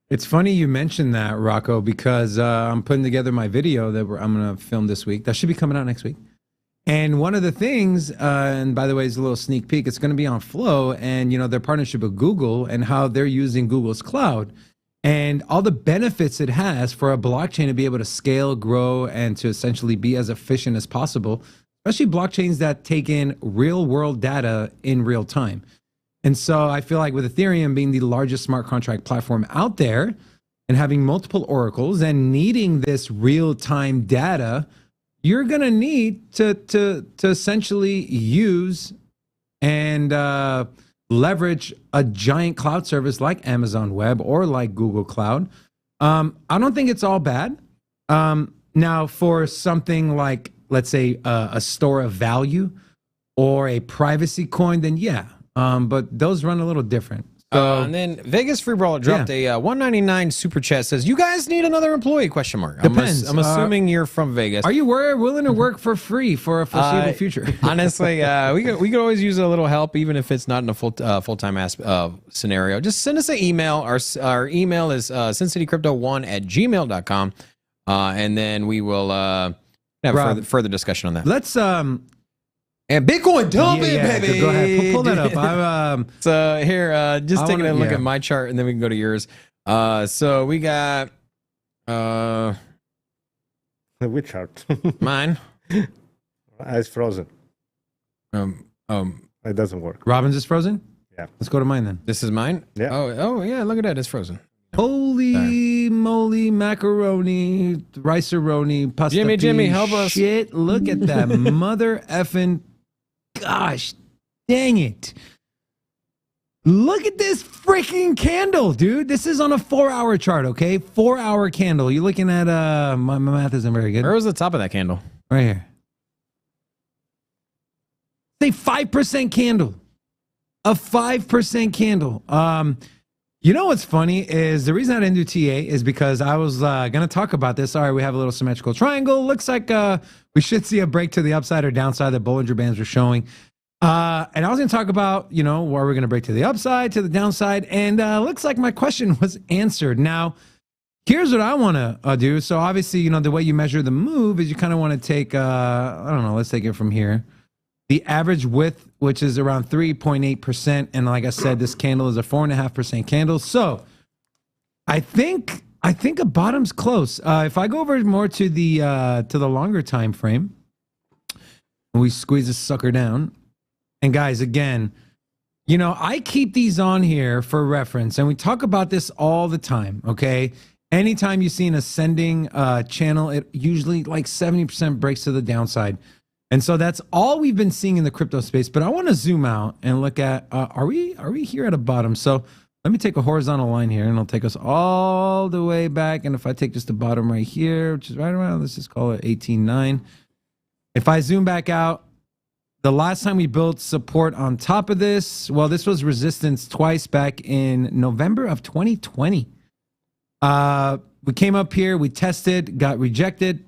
It's funny you mentioned that, Rocco, because I'm putting together my video that I'm going to film this week. That should be coming out next week. And one of the things, and by the way, it's a little sneak peek, it's going to be on Flow and, their partnership with Google and how they're using Google's cloud and all the benefits it has for a blockchain to be able to scale, grow, and to essentially be as efficient as possible, especially blockchains that take in real world data in real time. And so I feel like with Ethereum being the largest smart contract platform out there and having multiple oracles and needing this real-time data, you're going to need to essentially use and leverage a giant cloud service like Amazon Web or like Google Cloud. I don't think it's all bad. Now, for something like, let's say, a store of value or a privacy coin, then yeah. But those run a little different. So, and then Vegas Free Brawler dropped a $1.99 super chat. Says, "You guys need another employee?" Question mark. Depends. I'm assuming you're from Vegas. Are you willing to work for free for a foreseeable future? Honestly, we could always use a little help, even if it's not in a full-time scenario. Just send us an email. Our email is sincitycrypto1@gmail.com, and then we will have further discussion on that. Let's And Bitcoin dumping, baby. Go ahead. Pull that up. So here, just taking a look at my chart, and then we can go to yours. So we got which chart? Mine. It's frozen. It doesn't work. Robin's is frozen? Yeah. Let's go to mine then. This is mine? Yeah. Oh yeah, look at that. It's frozen. Holy moly, macaroni, rice-a-roni, pasta. Jimmy, help us. Shit, look at that mother effing. Gosh, dang it. Look at this freaking candle, dude. This is on a 4-hour chart, okay? 4-hour candle. You're looking at, my math isn't very good. Where was the top of that candle? Right here. Say 5% candle. A 5% candle. You know what's funny is the reason I didn't do TA is because I was going to talk about this. All right, we have a little symmetrical triangle. Looks like we should see a break to the upside or downside that Bollinger Bands were showing. And I was going to talk about, where we're going to break to the upside, to the downside. And looks like my question was answered. Now, here's what I want to do. So obviously, the way you measure the move is you kind of want to take, I don't know, let's take it from here. The average width, which is around 3.8%. And like I said, this candle is a 4.5% candle. So I think a bottom's close. If I go over more to the longer time frame, we squeeze this sucker down. And guys, again, I keep these on here for reference, and we talk about this all the time, okay? Anytime you see an ascending channel, it usually like 70% breaks to the downside. And so that's all we've been seeing in the crypto space. But I want to zoom out and look at, are we here at a bottom? So let me take a horizontal line here, and it'll take us all the way back. And if I take just the bottom right here, which is right around, let's just call it 18.9. If I zoom back out, the last time we built support on top of this, well, this was resistance twice back in November of 2020. We came up here, we tested, got rejected.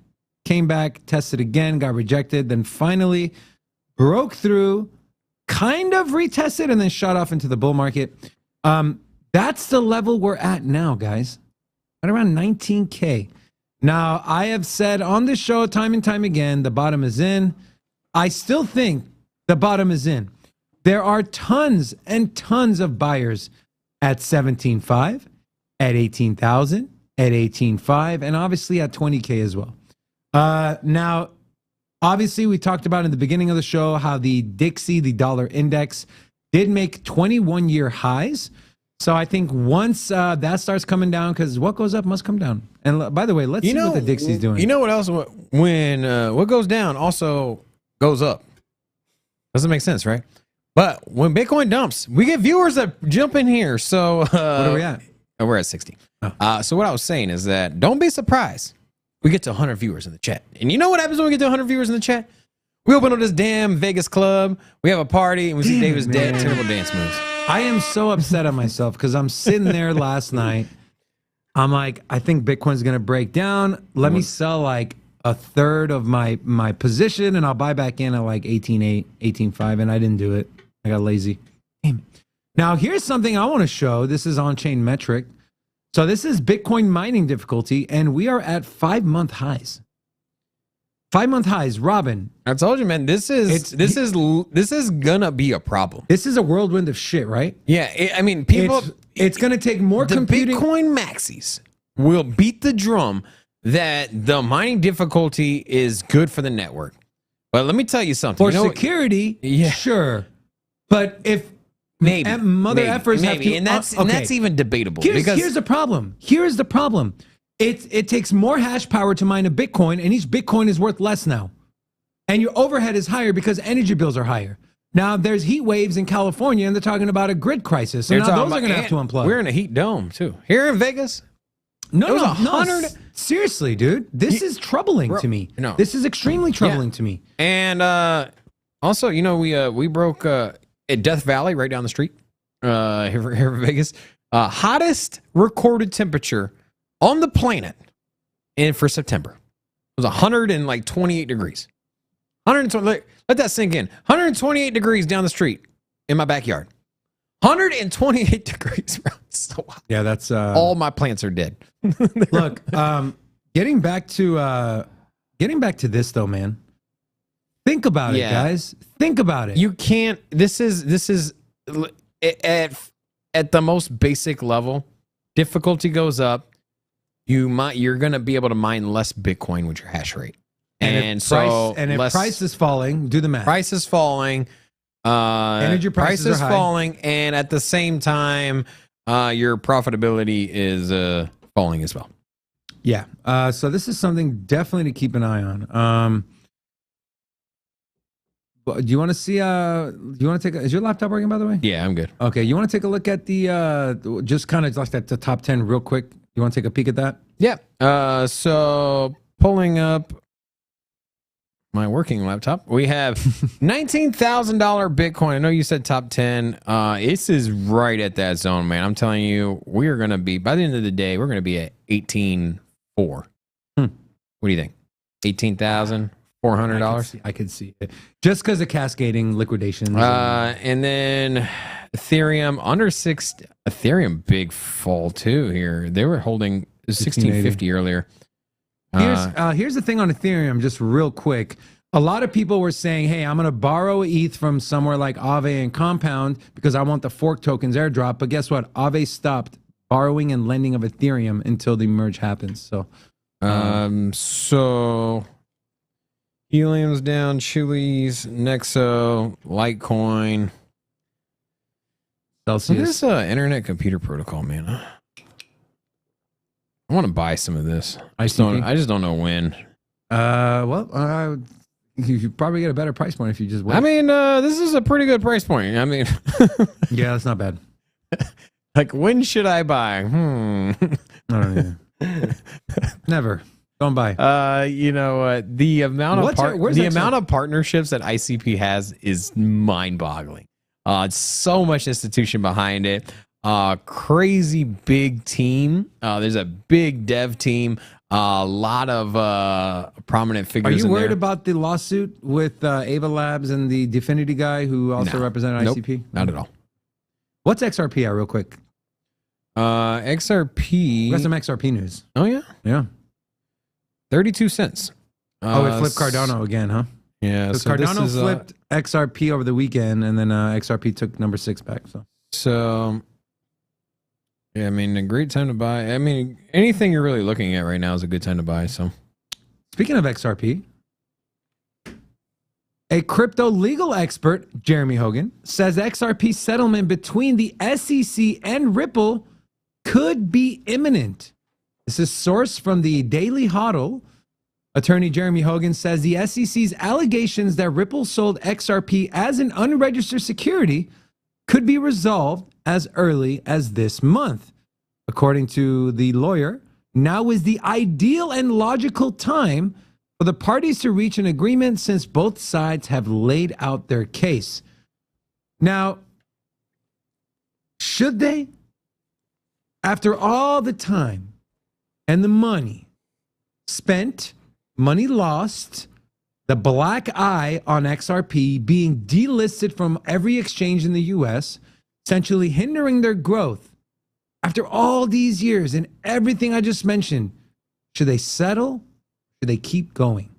Came back, tested again, got rejected, then finally broke through, kind of retested, and then shot off into the bull market. That's the level we're at now, guys. At around 19K. Now, I have said on this show time and time again, the bottom is in. I still think the bottom is in. There are tons and tons of buyers at 17.5, at 18,000, at 18.5 and obviously at 20K as well. Now, obviously, we talked about in the beginning of the show how the Dixie, the dollar index, did make 21-year highs. So I think once that starts coming down, because what goes up must come down. And by the way, let's see what the Dixie's doing. You know what else? When what goes down also goes up. Doesn't make sense, right? But when Bitcoin dumps, we get viewers that jump in here. So what are we at? We're at 60. So what I was saying is that don't be surprised. We get to 100 viewers in the chat. And you know what happens when we get to 100 viewers in the chat? We open up this damn Vegas club. We have a party, and we see David's dead terrible dance moves. I am so upset at myself because I'm sitting there last night. I'm like, I think Bitcoin's going to break down. Let me sell like a third of my position, and I'll buy back in at like 18.8, 18.5, and I didn't do it. I got lazy. Damn it. Now, here's something I want to show. This is on-chain metric. So this is Bitcoin mining difficulty, and we are at 5-month highs. 5-month highs, Robin. I told you, man. This is gonna be a problem. This is a whirlwind of shit, right? Yeah, I mean, people. It's gonna take more the computing. Bitcoin maxis will beat the drum that the mining difficulty is good for the network. But let me tell you something. For security, yeah, sure. But if maybe efforts have to, and that's even debatable. Here's the problem. Here's the problem. It takes more hash power to mine a Bitcoin, and each Bitcoin is worth less now. And your overhead is higher because energy bills are higher. Now, there's heat waves in California, and they're talking about a grid crisis. So now those are going to have to unplug. We're in a heat dome, too. Here in Vegas, no. Seriously, dude. This is troubling to me. No. This is extremely troubling to me. And also, you know, we broke at Death Valley right down the street here in Vegas. Hottest recorded temperature on the planet for September. It was 128 degrees. 120. Let that sink in. 128 degrees down the street in my backyard. 128 degrees, bro. So hot. Yeah, that's all my plants are dead. Look, getting back to this though, man. Think about it, guys. Think about it. You can't. This is at the most basic level. Difficulty goes up. You're gonna be able to mine less Bitcoin with your hash rate, and if price is falling, do the math. Price is falling. Energy prices is are high. falling, and at the same time, your profitability is falling as well. Yeah. So this is something definitely to keep an eye on. Do you want to see? Do you want to take? Is your laptop working, by the way? Yeah, I'm good. Okay. You want to take a look at the just kind of like the top 10 real quick? You want to take a peek at that? Yeah. So pulling up my working laptop, we have $19,000 Bitcoin. I know you said top 10. This is right at that zone, man. I'm telling you, we are going to be, by the end of the day, we're going to be at 18.4. What do you think? $18,400? I could see it. Just because of cascading liquidations. And then Ethereum under 6. Ethereum big fall too here. They were holding 1650 earlier. Here's the thing on Ethereum, just real quick. A lot of people were saying, hey, I'm going to borrow ETH from somewhere like Aave and Compound because I want the fork tokens airdrop. But guess what? Aave stopped borrowing and lending of Ethereum until the merge happens. So, so Helium's down, Chili's, Nexo, Litecoin. Celsius. This internet computer protocol, man. I want to buy some of this. I just don't know when. You probably get a better price point if you just wait. I mean, this is a pretty good price point. I mean, yeah, that's not bad. Like, when should I buy? I don't know. Never. Don't buy. You know, the amount of partnerships that ICP has is mind-boggling. It's so much institution behind it. Crazy big team. There's a big dev team. A lot of prominent figures. Are you worried about the lawsuit with Ava Labs and the Definity guy who also represented ICP? Not at all. What's XRP at, real quick? XRP. We got some XRP news. Oh, yeah? Yeah. 32 cents. It flipped Cardano again, huh? Yeah. So Cardano flipped XRP over the weekend, and then XRP took number 6 back. So Yeah, I mean, a great time to buy. I mean, anything you're really looking at right now is a good time to buy. So, Speaking of XRP, a crypto legal expert, Jeremy Hogan, says XRP settlement between the SEC and Ripple could be imminent. This is sourced from the Daily Hodl. Attorney Jeremy Hogan says the SEC's allegations that Ripple sold XRP as an unregistered security could be resolved as early as this month. According to the lawyer, now is the ideal and logical time for the parties to reach an agreement since both sides have laid out their case. Now, should they? After all the time and the money spent, money lost, the black eye on XRP being delisted from every exchange in the US, essentially hindering their growth. After all these years and everything I just mentioned, should they settle? Should they keep going?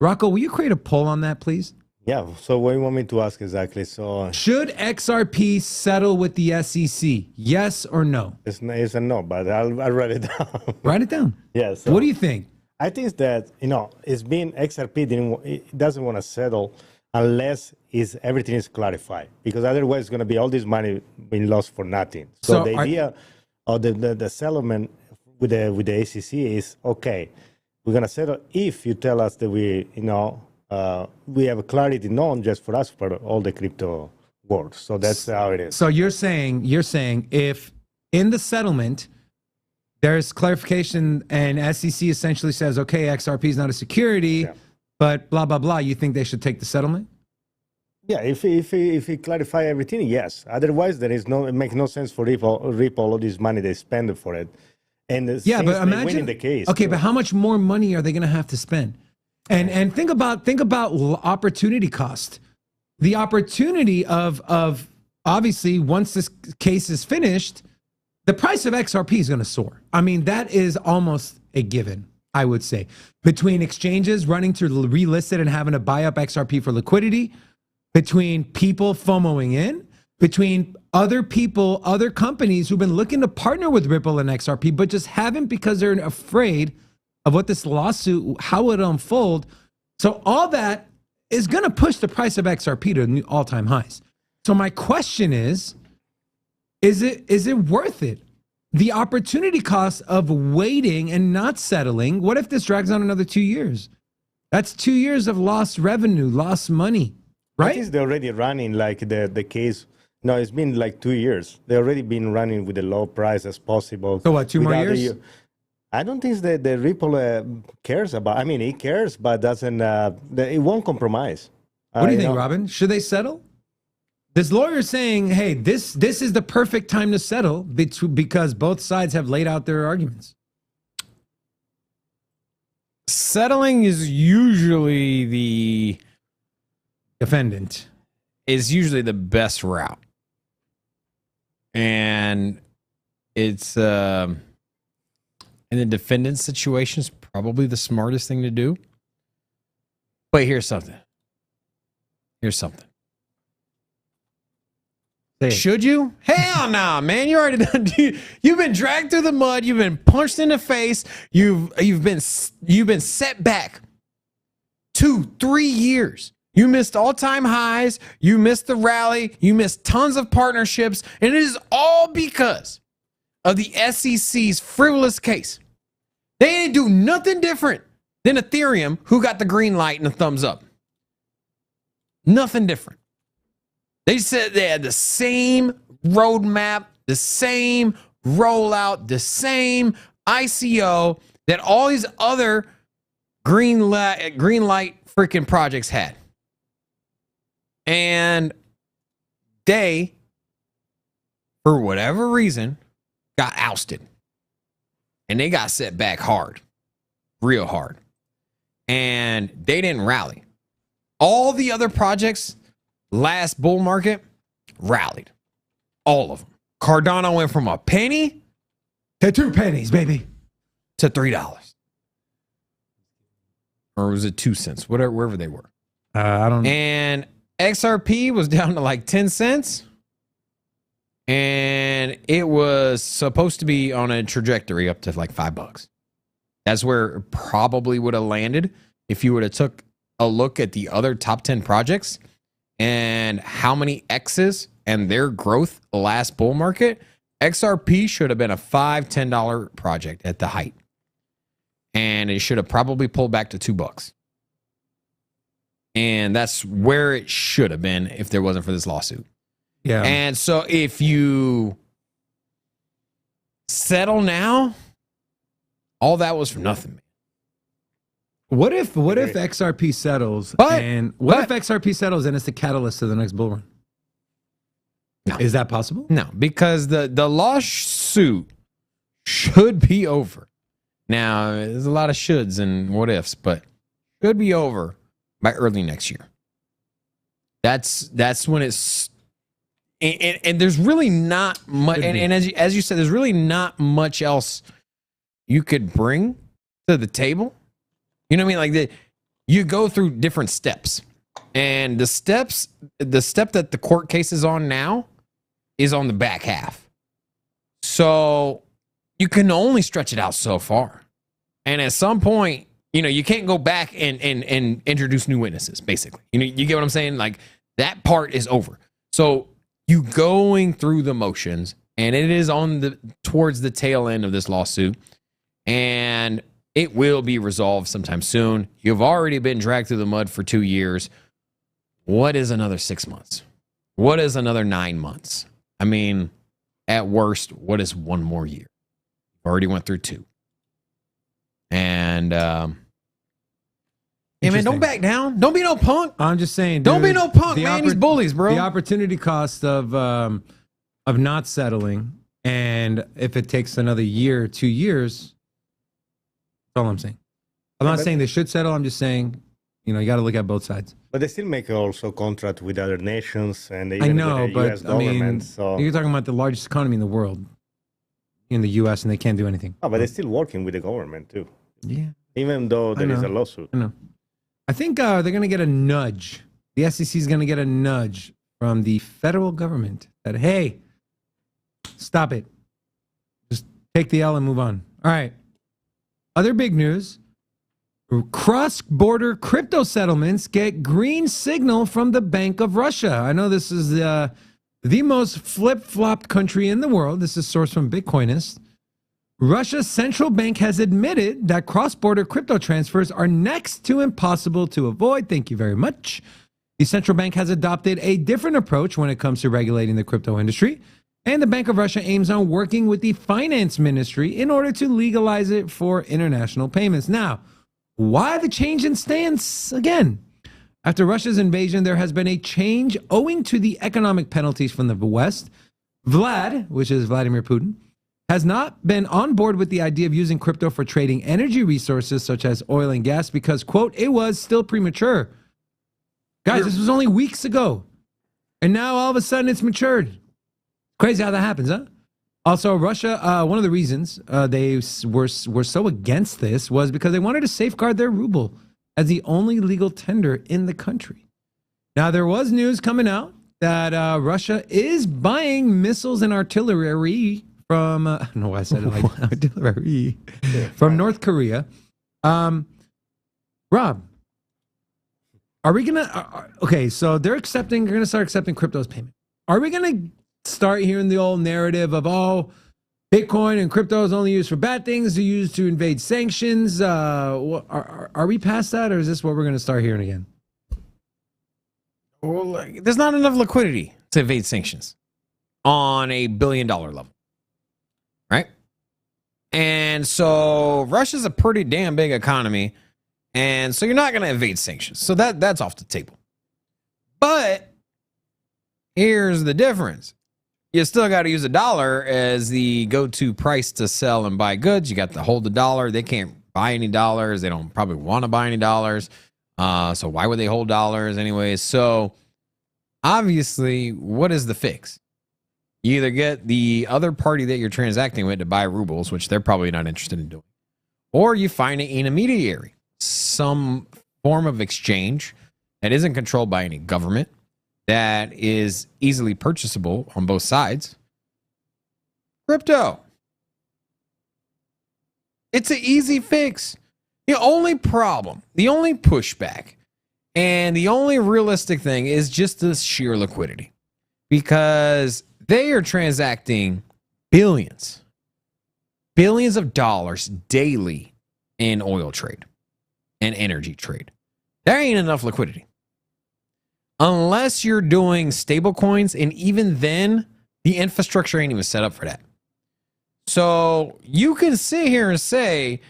Rocco, will you create a poll on that, please? Yeah. So what do you want me to ask exactly? So Should XRP settle with the SEC? Yes or no? it's a no, but I'll write it down. Write it down. Yeah. So What do you think? I think that it's been XRP it doesn't want to settle unless everything is clarified, because otherwise it's going to be all this money being lost for nothing. So the idea of the settlement with the SEC is okay. We're going to settle if you tell us that we have clarity, not just for us, but all the crypto world. So that's how it is. So you're saying if in the settlement there's clarification and SEC essentially says, okay, XRP is not a security, but blah, blah, blah, you think they should take the settlement? Yeah, if we clarify everything, yes. Otherwise, it makes no sense for Ripple all this money they spend for it. And yeah, but imagine winning the case. Okay, but how much more money are they going to have to spend? And think about opportunity cost. The opportunity of obviously once this case is finished, the price of XRP is going to soar. I mean, that is almost a given, I would say. Between exchanges running to relist it and having to buy up XRP for liquidity, between people FOMOing in, between other people, other companies who've been looking to partner with Ripple and XRP, but just haven't because they're afraid of what this lawsuit, how it'll unfold. So all that is going to push the price of XRP to new all-time highs. So my question is it worth it? The opportunity cost of waiting and not settling. What if this drags on another 2 years? That's 2 years of lost revenue, lost money, right? I think they're already running like the case. No, it's been like 2 years. They've already been running with the low price as possible. So what, 2 more years? I don't think that the Ripple cares about. I mean, it cares, but doesn't. It won't compromise. What do you think, Robin? Should they settle? This lawyer is saying, hey, this is the perfect time to settle because both sides have laid out their arguments. settling is usually the defendant. Is usually the best route. And it's in the defendant situation is probably the smartest thing to do. But here's something. Should you? Hell nah, man. You already done. You've been dragged through the mud. You've been punched in the face. You've been set back 2-3 years. You missed all-time highs. You missed the rally. You missed tons of partnerships, and it is all because of the SEC's frivolous case. They didn't do nothing different than Ethereum, who got the green light and the thumbs up. Nothing different. They said they had the same roadmap, the same rollout, the same ICO that all these other green light freaking projects had. And they, for whatever reason, got ousted. And they got set back hard. Real hard. And they didn't rally. All the other projects last bull market rallied. All of them. Cardano went from a penny to 2 pennies, baby. To $3. Or was it 2 cents? Wherever they were. I don't know. And XRP was down to like 10 cents. and it was supposed to be on a trajectory up to like $5. That's where it probably would have landed if you would have took a look at the other top 10 projects and how many X's and their growth last bull market. XRP should have been a $5-10 project at the height, and it should have probably pulled back to $2. And that's where it should have been if there wasn't for this lawsuit. Yeah. And so if you settle now, all that was for nothing, man. What if XRP settles if XRP settles and it's the catalyst to the next bull run? No. Is that possible? No, because the lawsuit should be over. Now, there's a lot of shoulds and what ifs, but should be over by early next year. That's when it's and there's really not much. And as you said, there's really not much else you could bring to the table. You know what I mean? Like you go through different steps, and the step that the court case is on now is on the back half. So you can only stretch it out so far. And at some point, you can't go back and introduce new witnesses, basically. You get what I'm saying? Like that part is over. So you going through the motions, and it is towards the tail end of this lawsuit, and it will be resolved sometime soon. You've already been dragged through the mud for 2 years. What is another 6 months? What is another 9 months? I mean, at worst, what is one more year? Already went through 2. And hey man, don't back down. Don't be no punk. I'm just saying, don't be no punk, man. These bullies, bro. The opportunity cost of not settling, and if it takes another year, 2 years, that's all I'm saying. I'm not saying they should settle. I'm just saying, you got to look at both sides. But they still make also contract with other nations, and they I even know, with the but US government. So you're talking about the largest economy in the world, in the U.S., and they can't do anything. but they're still working with the government too. Yeah, Even though there is a lawsuit. I know. I think they're going to get a nudge. The SEC is going to get a nudge from the federal government that, hey, stop it. Just take the L and move on. All right. Other big news. Cross-border crypto settlements get green signal from the Bank of Russia. I know this is the most flip-flopped country in the world. This is sourced from Bitcoinist. Russia's central bank has admitted that cross-border crypto transfers are next to impossible to avoid. Thank you very much. The central bank has adopted a different approach when it comes to regulating the crypto industry, and the Bank of Russia aims on working with the finance ministry in order to legalize it for international payments. Now, why the change in stance again? After Russia's invasion, there has been a change owing to the economic penalties from the West. Vlad, which is Vladimir Putin, has not been on board with the idea of using crypto for trading energy resources such as oil and gas because, quote, it was still premature. Guys, this was only weeks ago. And now all of a sudden it's matured. Crazy how that happens, huh? Also, Russia, one of the reasons they were so against this was because they wanted to safeguard their ruble as the only legal tender in the country. Now, there was news coming out that Russia is buying missiles and artillery from, I don't know why I said it like artillery, from North Korea. Rob, are we going to, okay, so they're going to start accepting crypto as payment. Are we going to start hearing the old narrative of, oh, Bitcoin and crypto is only used for bad things, they're used to evade sanctions? Are we past that, or is this what we're going to start hearing again? Well, there's not enough liquidity to evade sanctions on a $1 billion level, right? And so Russia's a pretty damn big economy, and so you're not going to evade sanctions. So that's off the table. But here's the difference. You still got to use a dollar as the go-to price to sell and buy goods. You got to hold the dollar. They can't buy any dollars. They don't probably want to buy any dollars. So why would they hold dollars anyways? So obviously, what is the fix? You either get the other party that you're transacting with to buy rubles, which they're probably not interested in doing, or you find an intermediary, some form of exchange that isn't controlled by any government, that is easily purchasable on both sides, Crypto. It's an easy fix. The only problem, the only pushback, and the only realistic thing is just the sheer liquidity. Because they are transacting billions of dollars daily in oil trade and energy trade. There ain't enough liquidity. Unless you're doing stable coins, and even then, the infrastructure ain't even set up for that. So you can sit here and say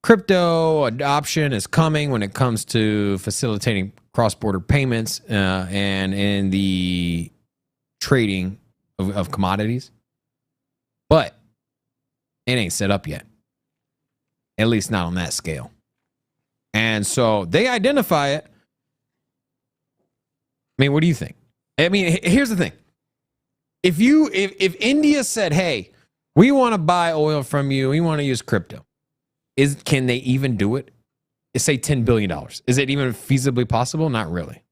crypto adoption is coming when it comes to facilitating cross-border payments and in the trading of commodities. But it ain't set up yet. At least not on that scale. And so they identify it. I mean, what do you think? I mean, here's the thing. If India said, hey, we want to buy oil from you, we want to use crypto, can they even do it? It's say $10 billion. Is it even feasibly possible? Not really.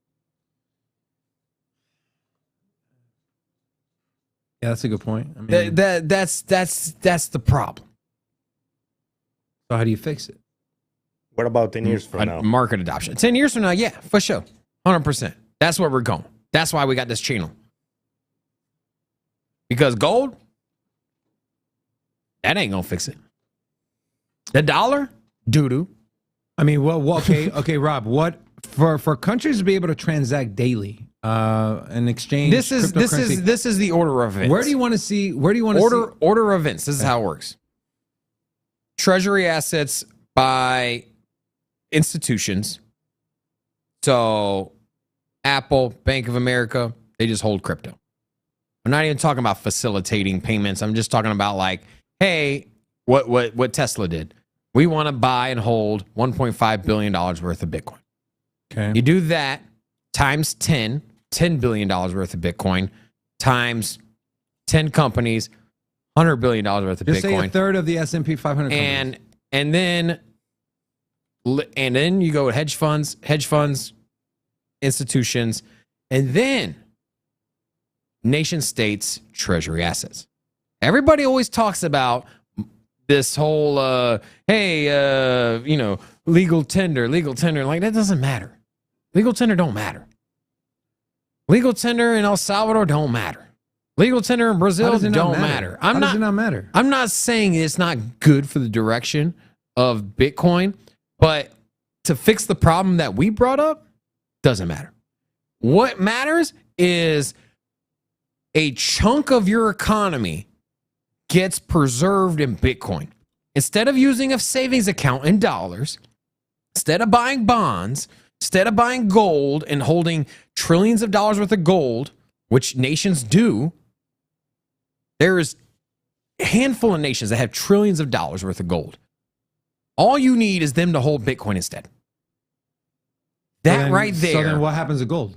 Yeah, that's a good point. I mean, That's the problem. so how do you fix it? What about 10 years from now? Market adoption. 10 years from now, yeah, for sure. 100%. That's where we're going. That's why we got this channel. Because gold, that ain't gonna fix it. The dollar, doo-doo. I mean, well, okay, Rob. What for countries to be able to transact daily and exchange? This is the order of events. Where do you want to see? Where do you want to see? Order of events. This is how it works. Treasury assets by institutions. So Apple, Bank of America, they just hold crypto. I'm not even talking about facilitating payments. I'm just talking about like, hey, what Tesla did. We want to buy and hold $1.5 billion worth of Bitcoin. Okay. You do that times $10 billion worth of Bitcoin, times 10 companies, $100 billion worth of Just Bitcoin. say a third of the S&P 500 companies. And then you go with hedge funds, institutions, and then nation states, treasury assets. Everybody always talks about this whole, legal tender. Like, that doesn't matter. Legal tender don't matter. Legal tender in El Salvador don't matter. Legal tender in Brazil don't matter. How does it not matter? I'm not saying it's not good for the direction of Bitcoin, but to fix the problem that we brought up, doesn't matter. What matters is a chunk of your economy gets preserved in Bitcoin. Instead of using a savings account in dollars, instead of buying bonds, instead of buying gold and holding trillions of dollars worth of gold, which nations do, there is a handful of nations that have trillions of dollars worth of gold. All you need is them to hold Bitcoin instead. Right there. So then what happens to gold?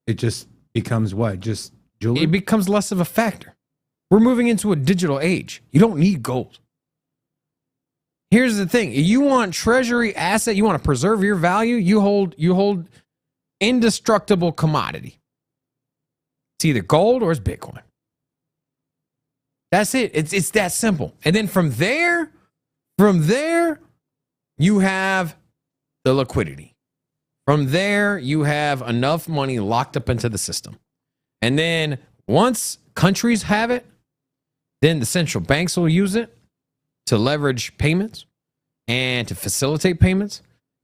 It just becomes what? Just jewelry? It becomes less of a factor. We're moving into a digital age. You don't need gold. Here's the thing. You want treasury asset, you want to preserve your value, you hold indestructible commodity. It's either gold or it's Bitcoin. That's it. It's that simple. And then from there, you have the liquidity. From there, you have enough money locked up into the system. And then once countries have it, then the central banks will use it to leverage payments and to facilitate payments.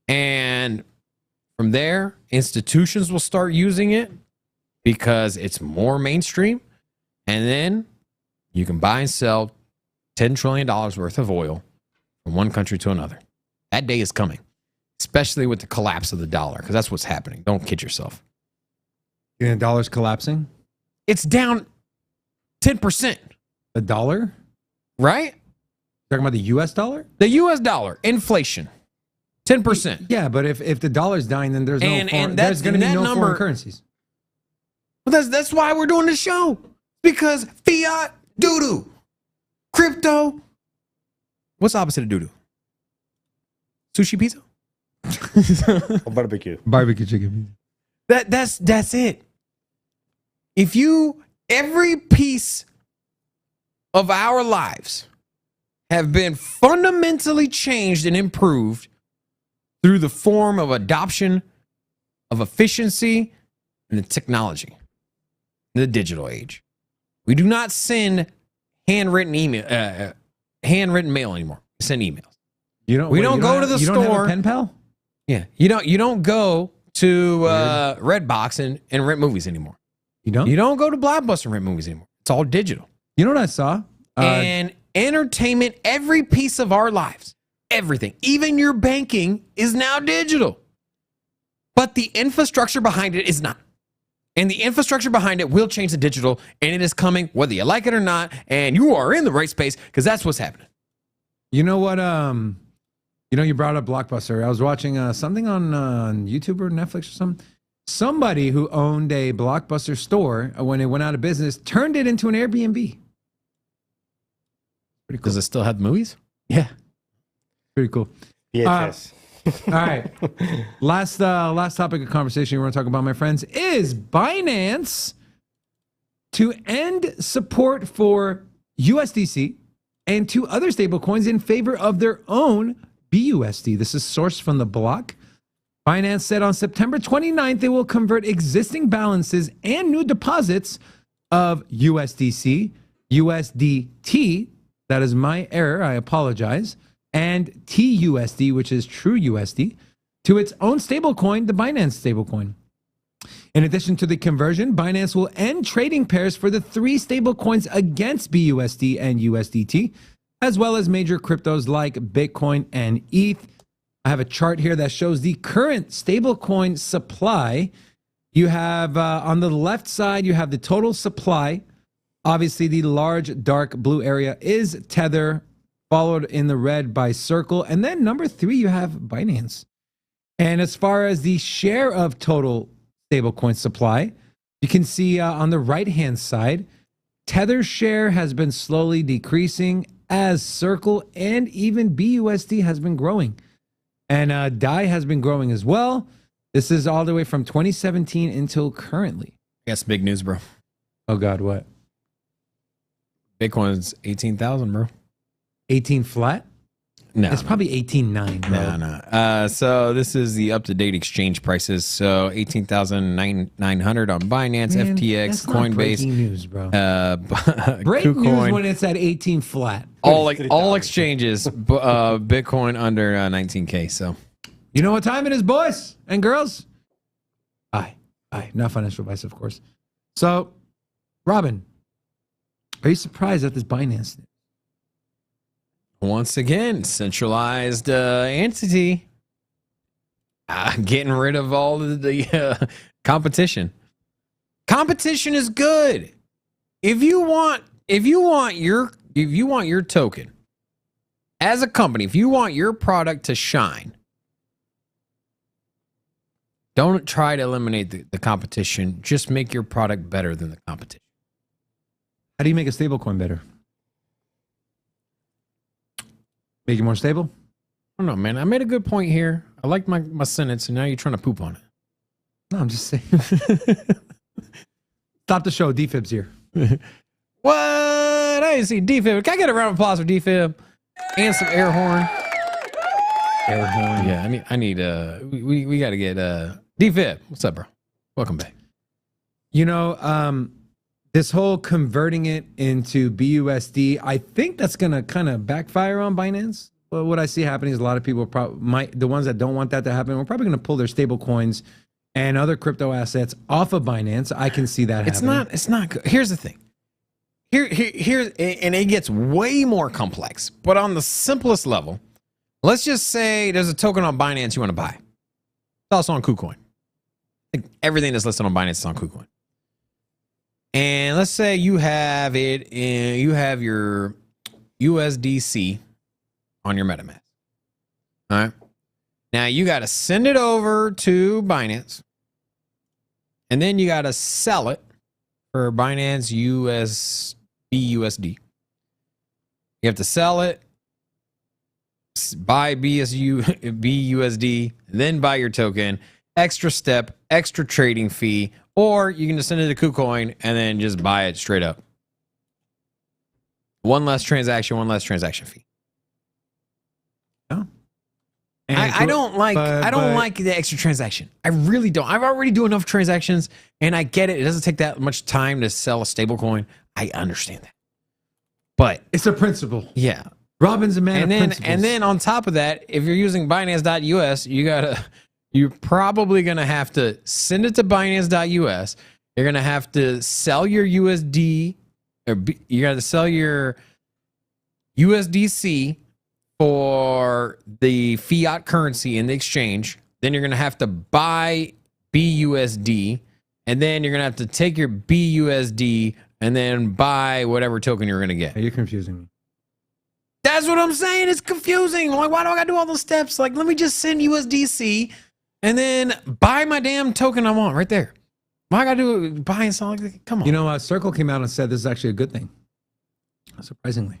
And from there, institutions will start using it because it's more mainstream. And then you can buy and sell $10 trillion worth of oil from one country to another. That day is coming, especially with the collapse of the dollar, because that's what's happening. Don't kid yourself. You think the dollar's collapsing? It's down 10%. The dollar? Right? Talking about the U.S. dollar? The U.S. dollar, inflation, 10%. Yeah, but if the dollar's dying, then there's going to be no foreign currencies. Well, that's why we're doing this show. Because fiat, doo-doo. Crypto. What's the opposite of doo-doo? Sushi pizza? Or barbecue. Barbecue chicken. That's it. If you, every piece of our lives have been fundamentally changed and improved through the form of adoption of efficiency and the technology, the digital age. We do not send handwritten mail anymore. We send emails. We don't go to the store. You don't have a pen pal? Yeah, you don't go to Redbox and rent movies anymore. You don't? You don't go to Blockbuster and rent movies anymore. It's all digital. You know what I saw? And entertainment, every piece of our lives, everything, even your banking is now digital. But the infrastructure behind it is not. And the infrastructure behind it will change to digital, and it is coming whether you like it or not, and you are in the right space because that's what's happening. You know what? You brought up Blockbuster. I was watching something on YouTube or Netflix or something. Somebody who owned a Blockbuster store when it went out of business turned it into an Airbnb. Pretty cool. Does it still have movies? Yeah. Pretty cool. VHS. All right. Last topic of conversation we want to talk about, my friends, is Binance to end support for USDC and two other stablecoins in favor of their own BUSD. This is sourced from The Block. Binance said on September 29th, they will convert existing balances and new deposits of USDC, USDT, that is my error, I apologize, and TUSD, which is true USD, to its own stablecoin, the Binance stablecoin. In addition to the conversion, Binance will end trading pairs for the three stablecoins against BUSD and USDT, as well as major cryptos like Bitcoin and ETH. I have a chart here that shows the current stablecoin supply. You have on the left side, you have the total supply. Obviously, the large dark blue area is Tether, followed in the red by Circle. And then number 3, you have Binance. And as far as the share of total stablecoin supply, you can see on the right-hand side, Tether's share has been slowly decreasing as Circle and even BUSD has been growing. And DAI has been growing as well. This is all the way from 2017 until currently. That's big news, bro. Oh, God, what? Bitcoin's 18,000, bro. 18 flat? No. It's probably 18.9, bro. No. So this is the up-to-date exchange prices. So 18,900 on Binance, Man, FTX, that's not Coinbase. breaking news, bro. Break news KuCoin. when it's at 18 flat. All exchanges, Bitcoin under 19K. So You know what time it is, boys and girls? Aye. Not financial advice, of course. So, Robin, are you surprised at this Binance? once again, centralized entity, getting rid of all of the competition. Competition is good. If you want your token as a company, if you want your product to shine, don't try to eliminate the competition. Just make your product better than the competition. How do you make a stablecoin better? Make it more stable? I don't know, man. I made a good point here. I like my sentence, and now you're trying to poop on it. No, I'm just saying. Stop the show. DFib's here. What? I didn't see DFib. Can I get a round of applause for DFib? And some air horn. Air horn. Yeah, I need we got to get DFib. What's up, bro? Welcome back. You know, this whole converting it into BUSD, I think that's going to kind of backfire on Binance. But what I see happening is a lot of people the ones that don't want that to happen, we're probably going to pull their stable coins and other crypto assets off of Binance. I can see that happening. It's not good. Here's the thing. Here, and it gets way more complex. But on the simplest level, let's just say there's a token on Binance you want to buy. It's also on KuCoin. Like everything that's listed on Binance is on KuCoin. And let's say you have your USDC on your MetaMask. All right. Now you got to send it over to Binance, and then you got to sell it for Binance BUSD. You have to sell it, buy BUSD, then buy your token. Extra step, extra trading fee, or you can just send it to KuCoin and then just buy it straight up. One less transaction fee. Oh. I don't like the extra transaction. I really don't. I've already do enough transactions, and I get it. It doesn't take that much time to sell a stable coin. I understand that. But it's a principle. Yeah. Robin's a man of principles. And then on top of that, if you're using Binance.us, you're probably gonna have to send it to Binance.us. You're gonna have to sell your USD, you gotta sell your USDC for the fiat currency in the exchange. Then you're gonna have to buy BUSD, and then you're gonna have to take your BUSD and then buy whatever token you're gonna get. You're confusing me. That's what I'm saying. It's confusing. Like, why do I gotta do all those steps? Like, let me just send USDC and then buy my damn token I want right there. Why I gotta do buying something? Come on. You know, Circle came out and said this is actually a good thing. Surprisingly.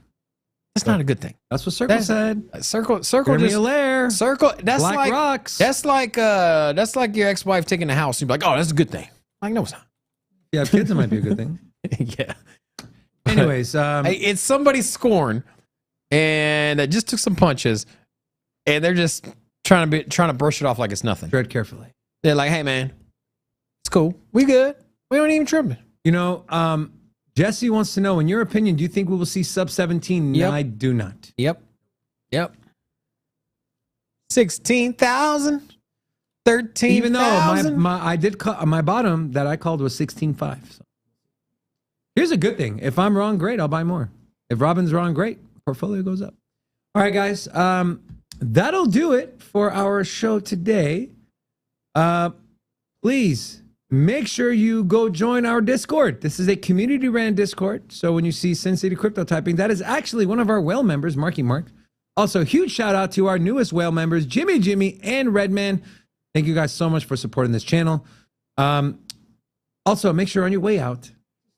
That's not a good thing. That's what Circle said. Circle Give me a lair. Circle. That's Black like rocks. That's like your ex-wife taking the house. You'd be like, oh, that's a good thing. Like, no, it's not. Yeah, kids, it might be a good thing. Yeah. Anyways, it's somebody's scorn, and that just took some punches, and they're just trying to brush it off like it's nothing. tread carefully. They're like, hey man, it's cool. We good. We don't even trip it. You know, Jesse wants to know, in your opinion, do you think we will see sub 17? Yep. No, I do not. Yep. 16,000. 13,000. Even though I did my bottom that I called was 16.5. So. Here's a good thing. If I'm wrong, great, I'll buy more. If Robin's wrong, great, portfolio goes up. All right, guys, that'll do it for our show today. Please make sure you go join our Discord. This is a community ran Discord. So when you see Sin City Crypto typing, that is actually one of our whale members, Marky Mark. Also, huge shout out to our newest whale members, Jimmy, and Redman. Thank you guys so much for supporting this channel. Also, make sure on your way out,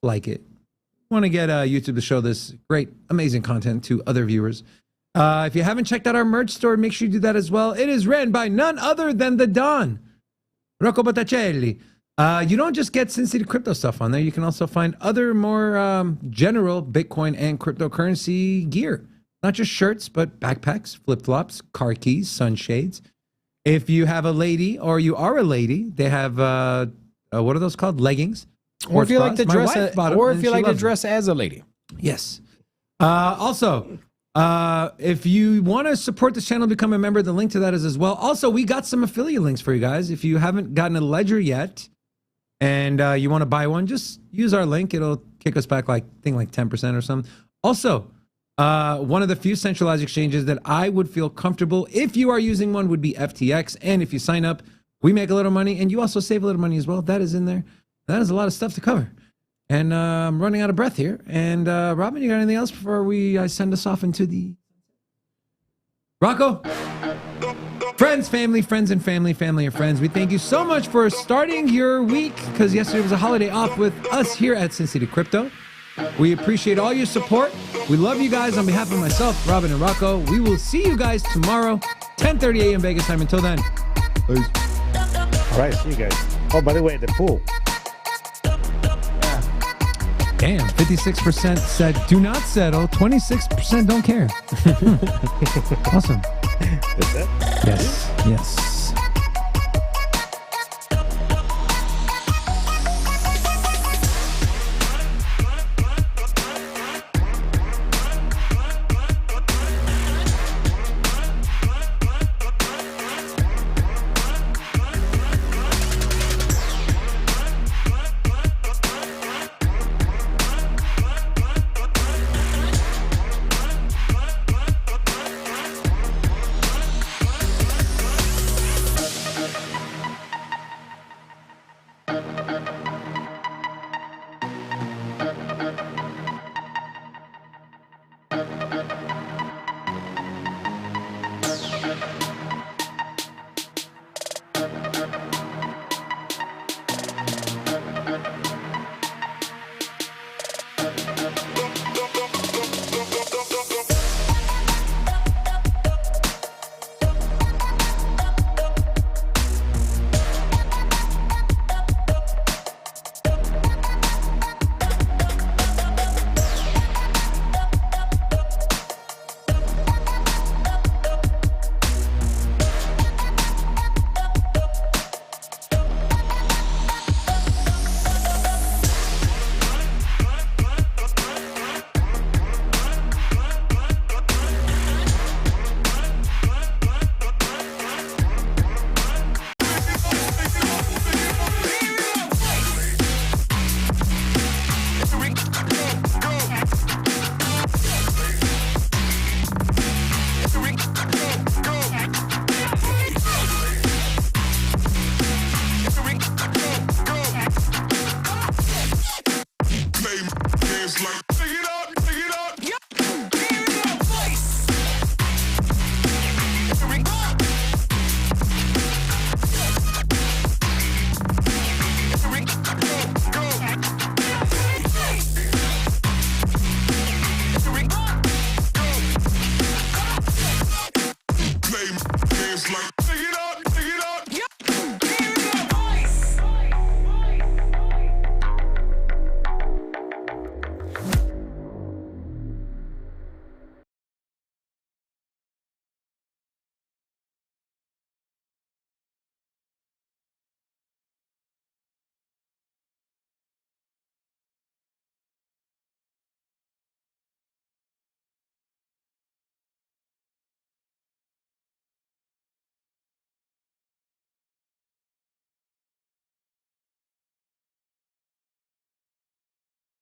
like it. Want to get YouTube to show this great, amazing content to other viewers. If you haven't checked out our merch store, make sure you do that as well. It is ran by none other than the Don, Rocco Botticelli. You don't just get Sin City Crypto stuff on there. You can also find other more general Bitcoin and cryptocurrency gear. Not just shirts, but backpacks, flip-flops, car keys, sunshades. If you have a lady or you are a lady, they have, what are those called? Leggings. Or if you like to dress, to dress as a lady. Yes. Also, if you want to support this channel, become a member, the link to that is as well. Also, we got some affiliate links for you guys. If you haven't gotten a ledger yet and you want to buy one, just use our link. It'll kick us back like 10% or something. Also, one of the few centralized exchanges that I would feel comfortable if you are using one would be FTX. And if you sign up, we make a little money and you also save a little money as well. That is in there. That is a lot of stuff to cover. And I'm running out of breath here. And Robin, you got anything else before I send us off into the... Rocco? Friends, family, friends and family, family and friends, we thank you so much for starting your week, because yesterday was a holiday, off with us here at Sin City Crypto. We appreciate all your support. We love you guys. On behalf of myself, Robin, and Rocco, we will see you guys tomorrow, 10:30 a.m. Vegas time. Until then, peace. All right, see you guys. Oh, by the way, the pool. Damn, 56% said do not settle, 26% don't care. Awesome. Is that? Yes.